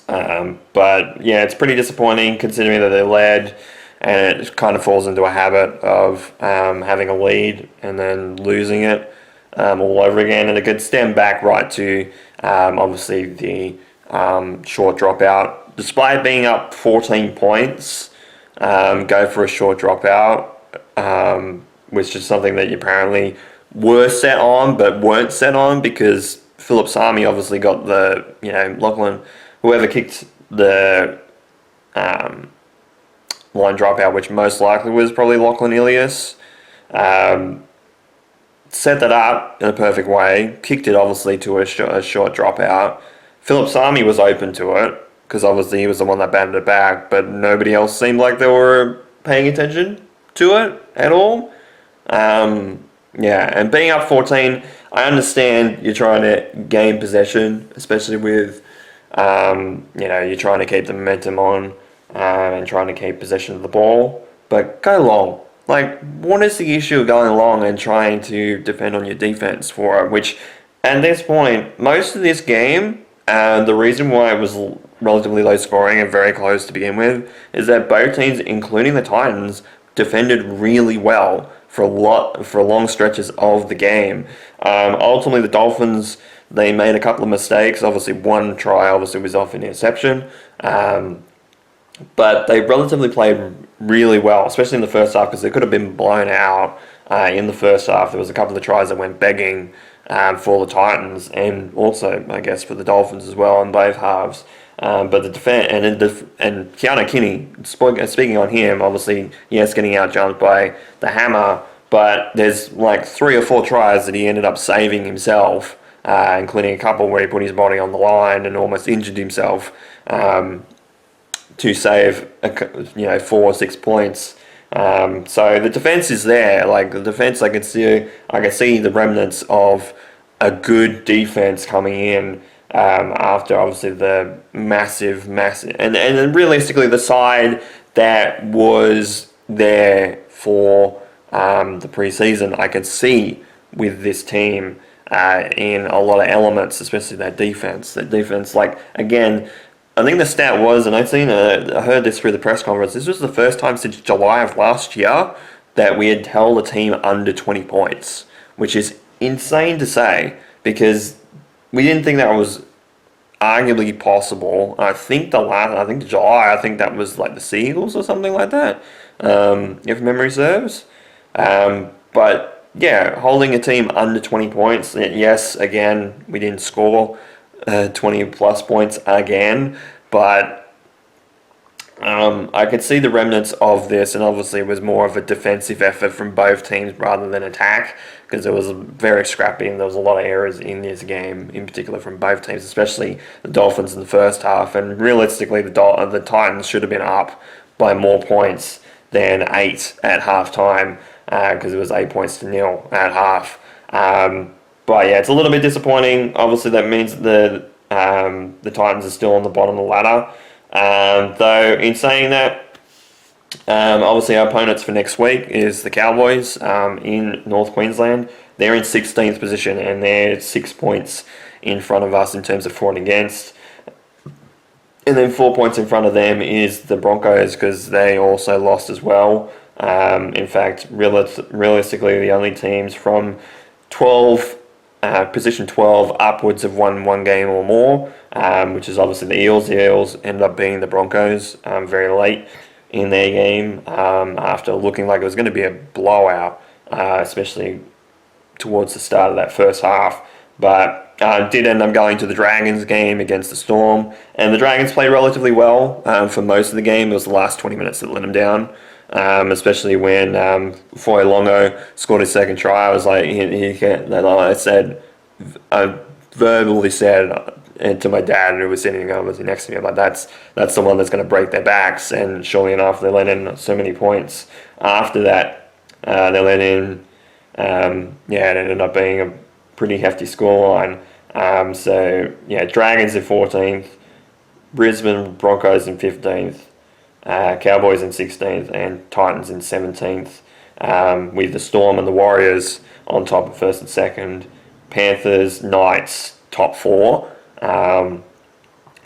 It's pretty disappointing considering that they led, and it kind of falls into a habit of having a lead and then losing it all over again. And it could stem back right to obviously the short dropout. Despite being up 14 points, go for a short dropout, which is something that you apparently were set on but weren't set on, because Philip Sami obviously got Lachlan, whoever kicked the line dropout, which most likely was probably Lachlan Ilias, set that up in a perfect way, kicked it obviously to a short dropout. Philip Sami was open to it, because obviously he was the one that batted it back, but nobody else seemed like they were paying attention to it at all. And being up 14, I understand you're trying to gain possession, especially with, you're trying to keep the momentum on and trying to keep possession of the ball, but go long. like, what is the issue of going along and trying to depend on your defense for it? Which, at this point, most of this game, the reason why it was relatively low scoring and very close to begin with, is that both teams, including the Titans, defended really well for long stretches of the game. Ultimately, the Dolphins, they made a couple of mistakes. Obviously, one try obviously was off an interception. But they relatively played really well, especially in the first half, because they could have been blown out in the first half. There was a couple of tries that went begging for the Titans, and also, I guess, for the Dolphins as well in both halves. But the defense and Keanu Kinney, speaking on him, obviously, yes, getting outjumped by the hammer, but there's like 3 or 4 tries that he ended up saving himself, including a couple where he put his body on the line and almost injured himself. To save 4 or 6 points. So the defense is there. Like the defense, I can see the remnants of a good defense coming in after obviously the massive, and realistically the side that was there for the preseason, I could see with this team in a lot of elements, especially that defense. That defense, like again. I think the stat was, and I heard this through the press conference, this was the first time since July of last year that we had held a team under 20 points, which is insane to say because we didn't think that was arguably possible. I think July, I think that was like the Seagulls or something like that, if memory serves. But yeah, holding a team under 20 points, yes, again, we didn't score 20 plus points again, but I could see the remnants of this, and obviously it was more of a defensive effort from both teams rather than attack, because it was very scrappy and there was a lot of errors in this game, in particular from both teams, especially the Dolphins in the first half, and realistically the Titans should have been up by more points than 8 at half time, because it was 8 points to 0 at half. But yeah, it's a little bit disappointing. Obviously, that means the Titans are still on the bottom of the ladder. Though, in saying that, obviously our opponents for next week is the Cowboys in North Queensland. They're in 16th position and they're 6 points in front of us in terms of for and against. And then 4 points in front of them is the Broncos because they also lost as well. In fact, realistically, the only teams from position 12 upwards have won one game or more, which is obviously the Eels. The Eels ended up beating the Broncos very late in their game after looking like it was going to be a blowout, especially towards the start of that first half. But did end up going to the Dragons game against the Storm, and the Dragons played relatively well for most of the game. It was the last 20 minutes that let them down. Especially when Foy Longo scored his second try. I was like, I verbally said and to my dad, who was sitting obviously next to me, I'm like, that's the one that's going to break their backs. And surely enough, they let in so many points. After that, they let in, it ended up being a pretty hefty scoreline. Dragons in 14th, Brisbane Broncos in 15th. Cowboys in 16th and Titans in 17th, with the Storm and the Warriors on top of first and second, Panthers, Knights top 4.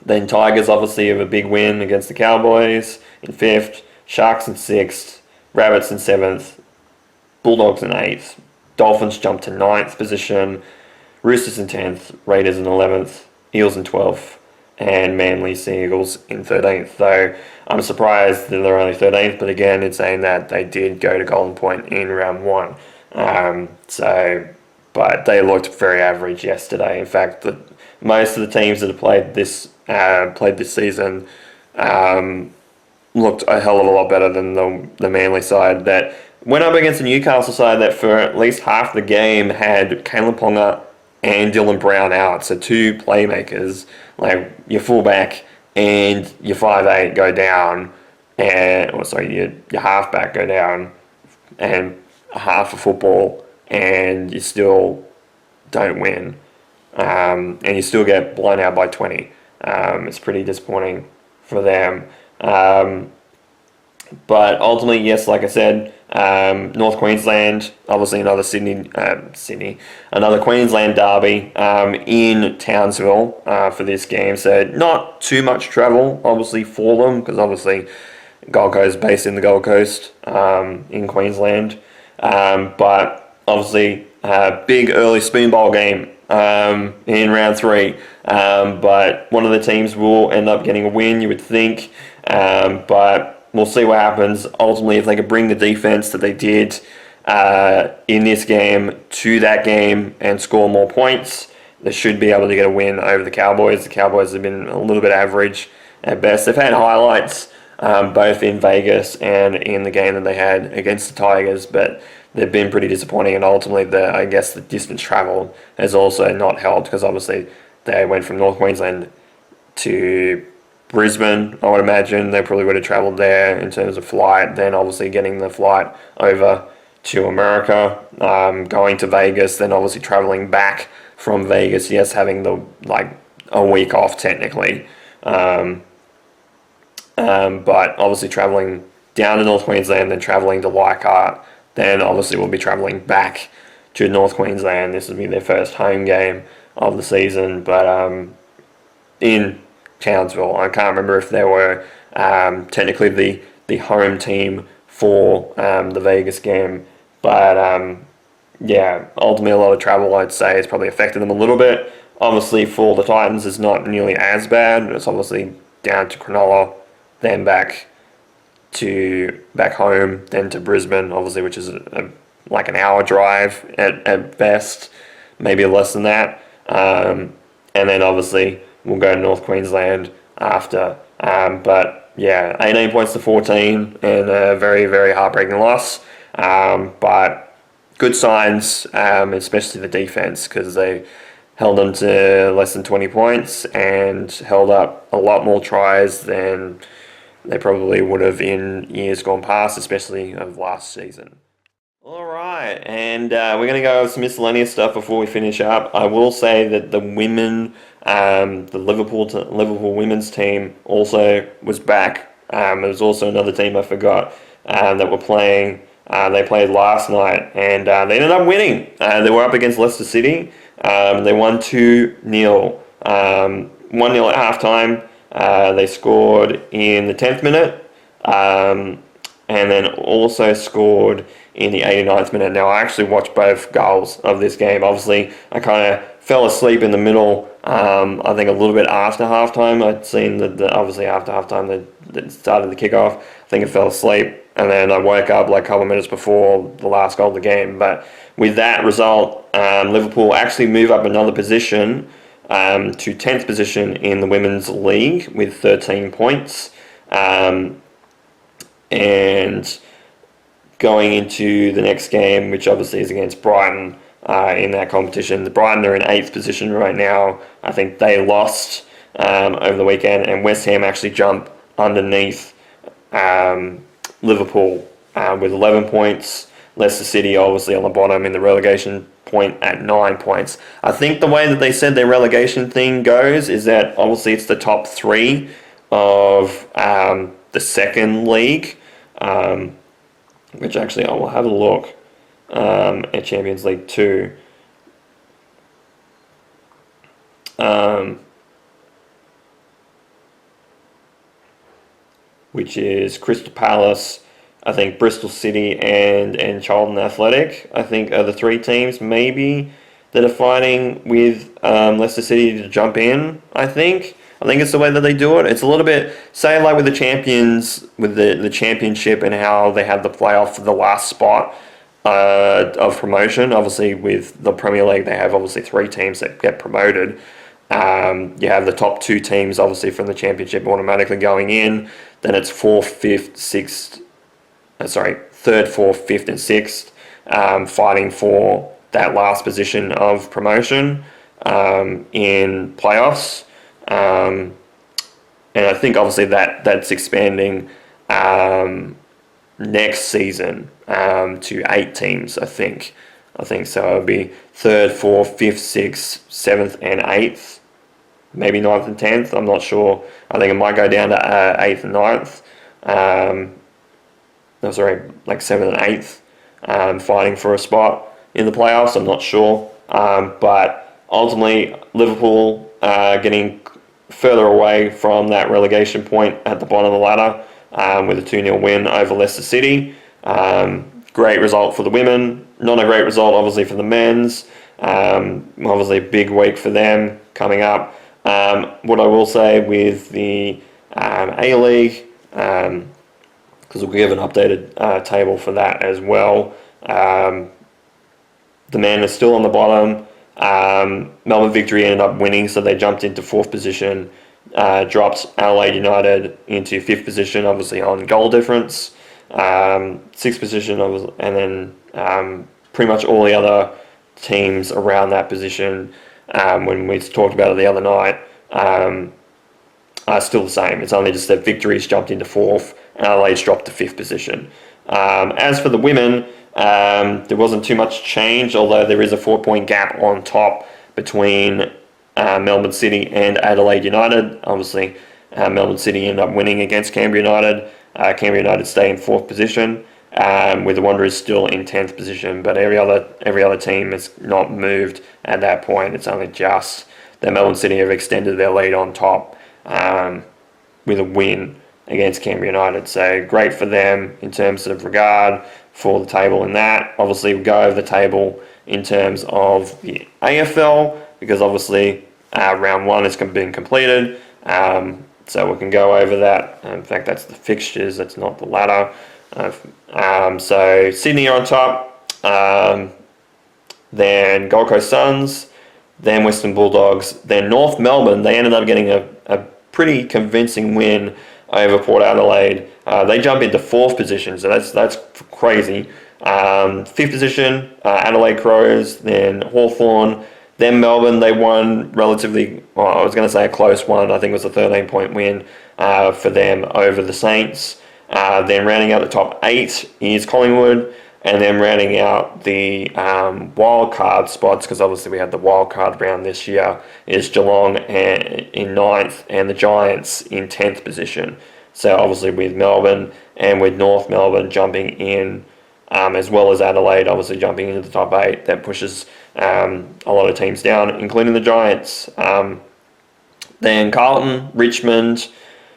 Then Tigers obviously have a big win against the Cowboys in 5th, Sharks in 6th, Rabbits in 7th, Bulldogs in 8th, Dolphins jump to 9th position, Roosters in 10th, Raiders in 11th, Eels in 12th, and Manly Seagulls in 13th. Though I'm surprised that they're only 13th, but again, it's saying that they did go to Golden Point in round 1. But they looked very average yesterday. In fact, most of the teams that have played this season looked a hell of a lot better than the Manly side that went up against the Newcastle side that for at least half the game had Kalen Ponga and Dylan Brown out. So 2 playmakers, like your fullback and your 5'8" go down, your halfback go down, and half a football, and you still don't win, and you still get blown out by 20. It's pretty disappointing for them. But ultimately, yes, like I said, North Queensland, obviously another another Queensland derby in Townsville for this game. So not too much travel, obviously, for them, because obviously Gold Coast based in the Gold Coast in Queensland. But obviously, big early spoon bowl game in round 3. But one of the teams will end up getting a win, you would think. But we'll see what happens. Ultimately, if they could bring the defense that they did in this game to that game and score more points, they should be able to get a win over the Cowboys. The Cowboys have been a little bit average at best. They've had highlights both in Vegas and in the game that they had against the Tigers, but they've been pretty disappointing. And ultimately, I guess the distance travelled has also not helped, because obviously they went from North Queensland to Brisbane. I would imagine they probably would have travelled there in terms of flight, then obviously getting the flight over to America, going to Vegas, then obviously travelling back from Vegas, yes, having a week off technically, but obviously travelling down to North Queensland, then travelling to Leichhardt, then obviously we'll be travelling back to North Queensland. This will be their first home game of the season, but in Townsville. I can't remember if they were technically the home team for the Vegas game, but yeah, ultimately a lot of travel, I'd say, has probably affected them a little bit. Obviously for the Titans it's not nearly as bad. It's obviously down to Cronulla, then back home, then to Brisbane, obviously, which is like an hour drive at best, maybe less than that. And then obviously we'll go to North Queensland after. But yeah, 18 points to 14 and a very, very heartbreaking loss. But good signs, especially the defense, because they held them to less than 20 points and held up a lot more tries than they probably would have in years gone past, especially of last season. All right, and we're going to go over some miscellaneous stuff before we finish up. I will say that the Liverpool women's team also was back. There was also another team I forgot that were playing. They played last night, and they ended up winning. They were up against Leicester City. They won 2-0. 1-0 at halftime. They scored in the 10th minute, and then also scored in the 89th minute. Now, I actually watched both goals of this game. Obviously, I kind of fell asleep in the middle. I think a little bit after halftime. I'd seen that obviously after halftime that started the kickoff. I think I fell asleep, and then I woke up like a couple of minutes before the last goal of the game. But with that result, Liverpool actually move up another position to 10th position in the Women's League with 13 points. And going into the next game, which obviously is against Brighton in that competition. The Brighton are in 8th position right now. I think they lost over the weekend, and West Ham actually jump underneath Liverpool with 11 points. Leicester City obviously on the bottom in the relegation point at 9 points. I think the way that they said their relegation thing goes is that obviously it's the top 3 of the second league, which actually I will have a look at Champions League 2. Which is Crystal Palace, I think Bristol City and Charlton Athletic, I think are the 3 teams maybe that are fighting with Leicester City to jump in, I think. I think it's the way that they do it. It's a little bit, say like with the champions, with the championship and how they have the playoff for the last spot of promotion. Obviously with the Premier League, they have obviously 3 teams that get promoted. You have the top 2 teams obviously from the championship automatically going in. Then it's 4th, 5th, 6th, 3rd, 4th, 5th and 6th fighting for that last position of promotion in playoffs. And I think obviously that's expanding next season to 8 teams, I think so. It'll be 3rd, 4th, 5th, 6th, 7th and 8th. Maybe 9th and 10th, I'm not sure. I think it might go down to 8th and 9th. like 7th and 8th, fighting for a spot in the playoffs. I'm not sure, but ultimately Liverpool getting further away from that relegation point at the bottom of the ladder with a 2-0 win over Leicester City. Great result for the women, not a great result obviously for the men's. Obviously a big week for them coming up. What I will say with the A-League, because we'll give an updated table for that as well. The men are still on the bottom. Melbourne Victory ended up winning, so they jumped into 4th position. Dropped Adelaide United into 5th position, obviously on goal difference. 6th position, and then pretty much all the other teams around that position, when we talked about it the other night, are still the same. It's only just that Victory's jumped into 4th, and Adelaide's dropped to 5th position. As for the women, there wasn't too much change, although there is a 4-point gap on top between Melbourne City and Adelaide United. Obviously, Melbourne City ended up winning against Canberra United. Canberra United stay in 4th position, with the Wanderers still in 10th position. But every other team has not moved at that point. It's only just that Melbourne City have extended their lead on top with a win against Canberra United. So great for them in terms of regard for the table in that. Obviously, we go over the table in terms of the AFL, because obviously round 1 has been completed. So we can go over that. In fact, that's the fixtures, that's not the ladder. So Sydney are on top, then Gold Coast Suns, then Western Bulldogs, then North Melbourne. They ended up getting a pretty convincing win over Port Adelaide. They jump into 4th position, so that's crazy. 5th position, Adelaide Crows, then Hawthorn, then Melbourne. They won relatively, well, I was going to say a close one. I think it was a 13-point win for them over the Saints. Then rounding out the top 8 is Collingwood, and then rounding out the wild card spots, because obviously we had the wild card round this year, is Geelong in 9th and the Giants in 10th position. So obviously with Melbourne and with North Melbourne jumping in, as well as Adelaide obviously jumping into the top 8, that pushes a lot of teams down, including the Giants. Then Carlton, Richmond,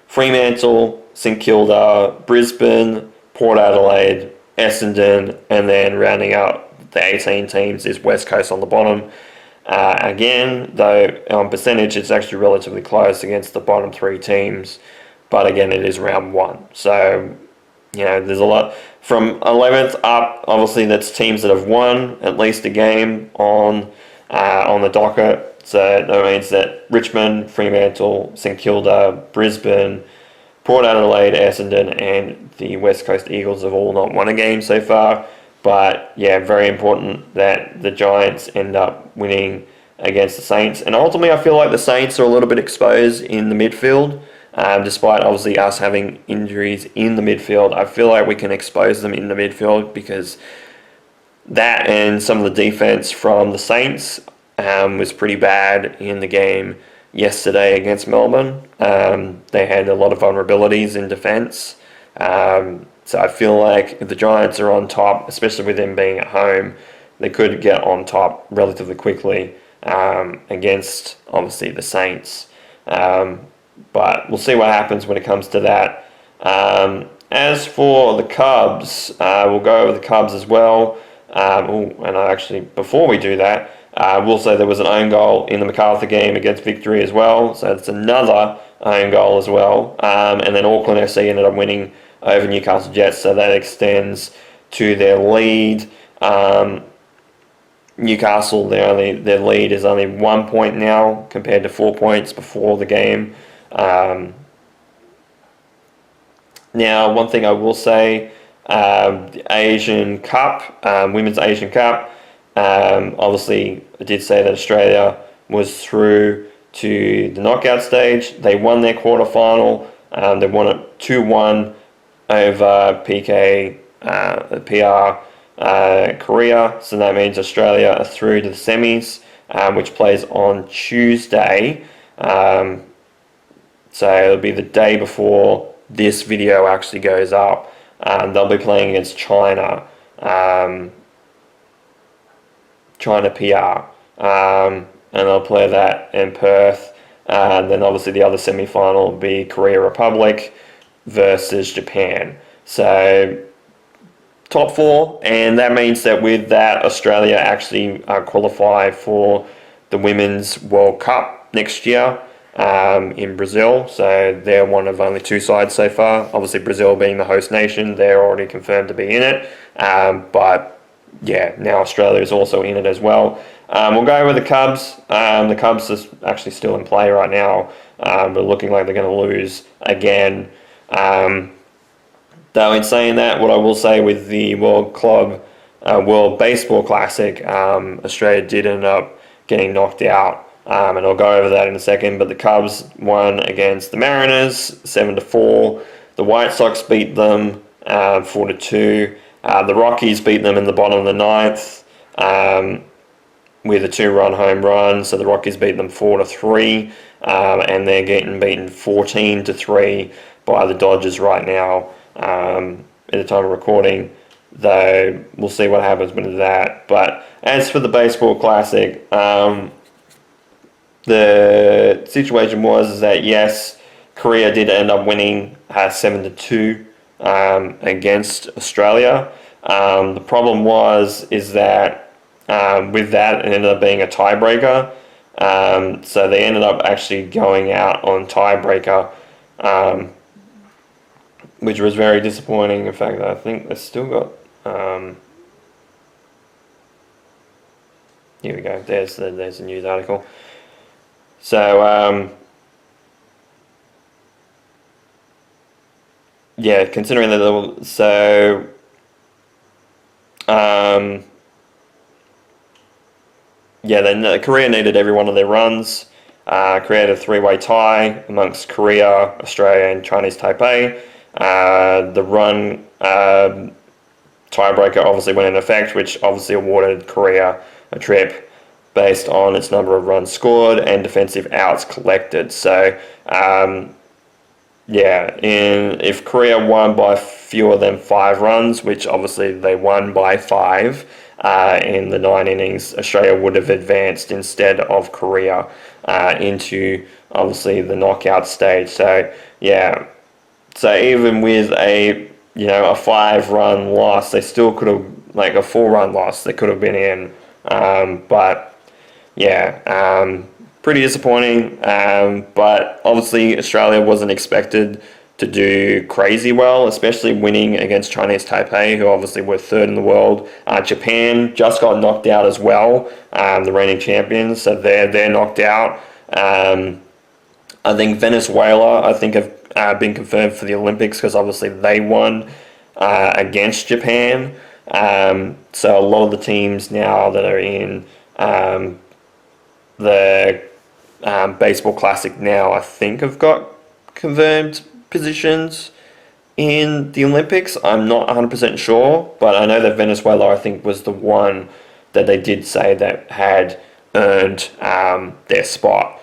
Fremantle, St Kilda, Brisbane, Port Adelaide, Essendon, and then rounding out the 18 teams is West Coast on the bottom. Again, though, on percentage, it's actually relatively close against the bottom 3 teams. But again, it is round 1. So, there's a lot. From 11th up, obviously, that's teams that have won at least a game on the docket. So that means that Richmond, Fremantle, St Kilda, Brisbane, Port Adelaide, Essendon, and the West Coast Eagles have all not won a game so far. But yeah, very important that the Giants end up winning against the Saints. And ultimately, I feel like the Saints are a little bit exposed in the midfield. Despite obviously us having injuries in the midfield, I feel like we can expose them in the midfield, because that and some of the defense from the Saints was pretty bad in the game yesterday against Melbourne. They had a lot of vulnerabilities in defence. So I feel like if the Giants are on top, especially with them being at home, they could get on top relatively quickly against, obviously, the Saints. But we'll see what happens when it comes to that. As for the Cubs, we'll go over the Cubs as well. Before we do that, we'll say there was an own goal in the MacArthur game against Victory as well. So it's another own goal as well. And then Auckland FC ended up winning over Newcastle Jets, so that extends to their lead. Newcastle, their lead is only 1 point now compared to 4 points before the game. Now, one thing I will say, the Asian Cup, Women's Asian Cup, obviously I did say that Australia was through to the knockout stage. They won their quarterfinal. They won it 2-1 over PR Korea. So that means Australia are through to the semis, which plays on Tuesday. So it'll be the day before this video actually goes up. They'll be playing against China, China PR, and they'll play that in Perth. Then obviously the other semi-final will be Korea Republic versus Japan. So top four, and that means that with that, Australia actually qualify for the Women's World Cup next year in Brazil. So they're one of only two sides so far. Obviously, Brazil being the host nation, they're already confirmed to be in it. But yeah, now Australia is also in it as well. We'll go over the Cubs. The Cubs are actually still in play right now, but looking like they're going to lose again. Though in saying that, what I will say with the World Baseball Classic, Australia did end up getting knocked out, and I'll go over that in a second. But the Cubs won against the Mariners 7-4. The White Sox beat them 4-2. The Rockies beat them in the bottom of the ninth with a 2-run home run. So the Rockies beat them 4-3, and they're getting beaten 14-3 by the Dodgers right now. At the time of recording, though we'll see what happens with that. But as for the Baseball Classic, the situation was that yes, Korea did end up winning 7-2 against Australia. The problem is that with that it ended up being a tiebreaker. So they ended up actually going out on tiebreaker. Which was very disappointing. In fact, I think they've still got. Here we go. There's the news article. So yeah, considering that yeah, then Korea needed every one of their runs. Created a three-way tie amongst Korea, Australia, and Chinese Taipei. The run tiebreaker obviously went into effect, which obviously awarded Korea a trip based on its number of runs scored and defensive outs collected. So, yeah, if Korea won by fewer than 5 runs, which obviously they won by 5 in the 9 innings, Australia would have advanced instead of Korea into obviously the knockout stage. So, yeah. So even with a 5-run loss, they still could have, like a 4-run loss, they could have been in. But yeah, pretty disappointing. But obviously Australia wasn't expected to do crazy well, especially winning against Chinese Taipei, who obviously were 3rd in the world. Japan just got knocked out as well, the reigning champions, so they're knocked out. I think Venezuela, have been confirmed for the Olympics because obviously they won against Japan. So a lot of the teams now that are in the Baseball Classic now, I think, have got confirmed positions in the Olympics. I'm not 100% sure, but I know that Venezuela, I think, was the one that they did say that had earned their spot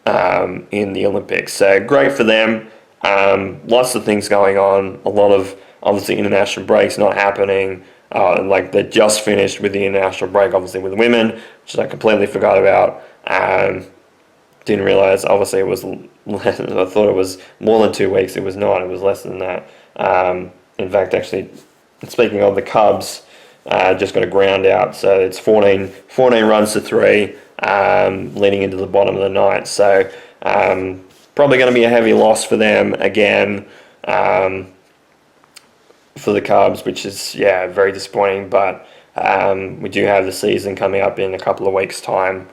in the Olympics. So great for them. Lots of things going on. A lot of obviously international breaks not happening. Like they just finished with the international break, obviously with the women, which I completely forgot about. Didn't realize. Obviously, it was less. I thought it was more than 2 weeks. It was not. It was less than that. In fact, actually, speaking of the Cubs, just got a ground out. So it's 14 runs to 3, leading into the bottom of the ninth. So probably going to be a heavy loss for them again. For the Cubs, which is very disappointing. But we do have the season coming up in a couple of weeks' time.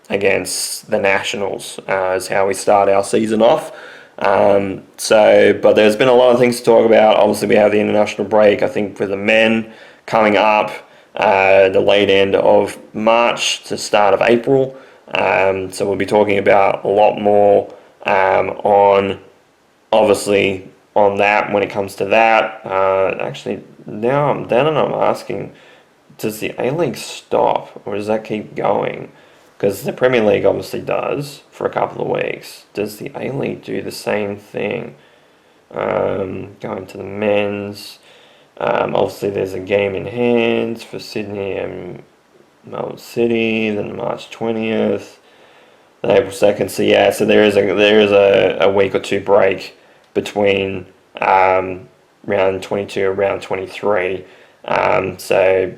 Against the Nationals is how we start our season off. But there's been a lot of things to talk about. Obviously, we have the international break, I think, for the men coming up, the late end of March to start of April. So we'll be talking about a lot more on that when it comes to that. Actually, now I'm down and I'm asking, does the A-League stop or does that keep going? Because the Premier League obviously does for a couple of weeks. Does the A-League do the same thing? Going to the men's. Obviously, there's a game in hand for Sydney and Melbourne City. Then March 20th, then April 2nd. So yeah, so there is a week or two break between round 22 and round 23. So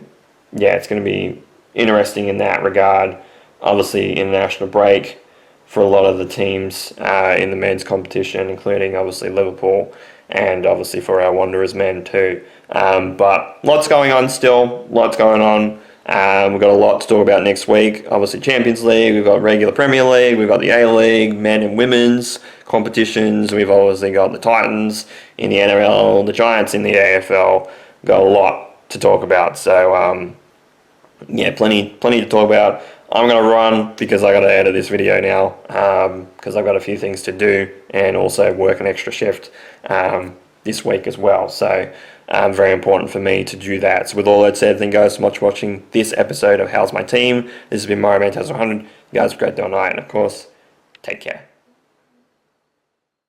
yeah, it's going to be interesting in that regard. Obviously, international break for a lot of the teams in the men's competition, including obviously Liverpool and obviously for our Wanderers men too. But lots going on still, lots going on. We've got a lot to talk about next week. Obviously Champions League, we've got regular Premier League, we've got the A-League, men and women's competitions. We've obviously got the Titans in the NRL, the Giants in the AFL. We've got a lot to talk about. So yeah, plenty to talk about. I'm going to run because I got to edit this video now because I've got a few things to do and also work an extra shift this week as well. So very important for me to do that. So with all that said, thank you guys so much for watching this episode of How's My Team. This has been Mario Man 100. You guys have a great day or night, and of course, take care.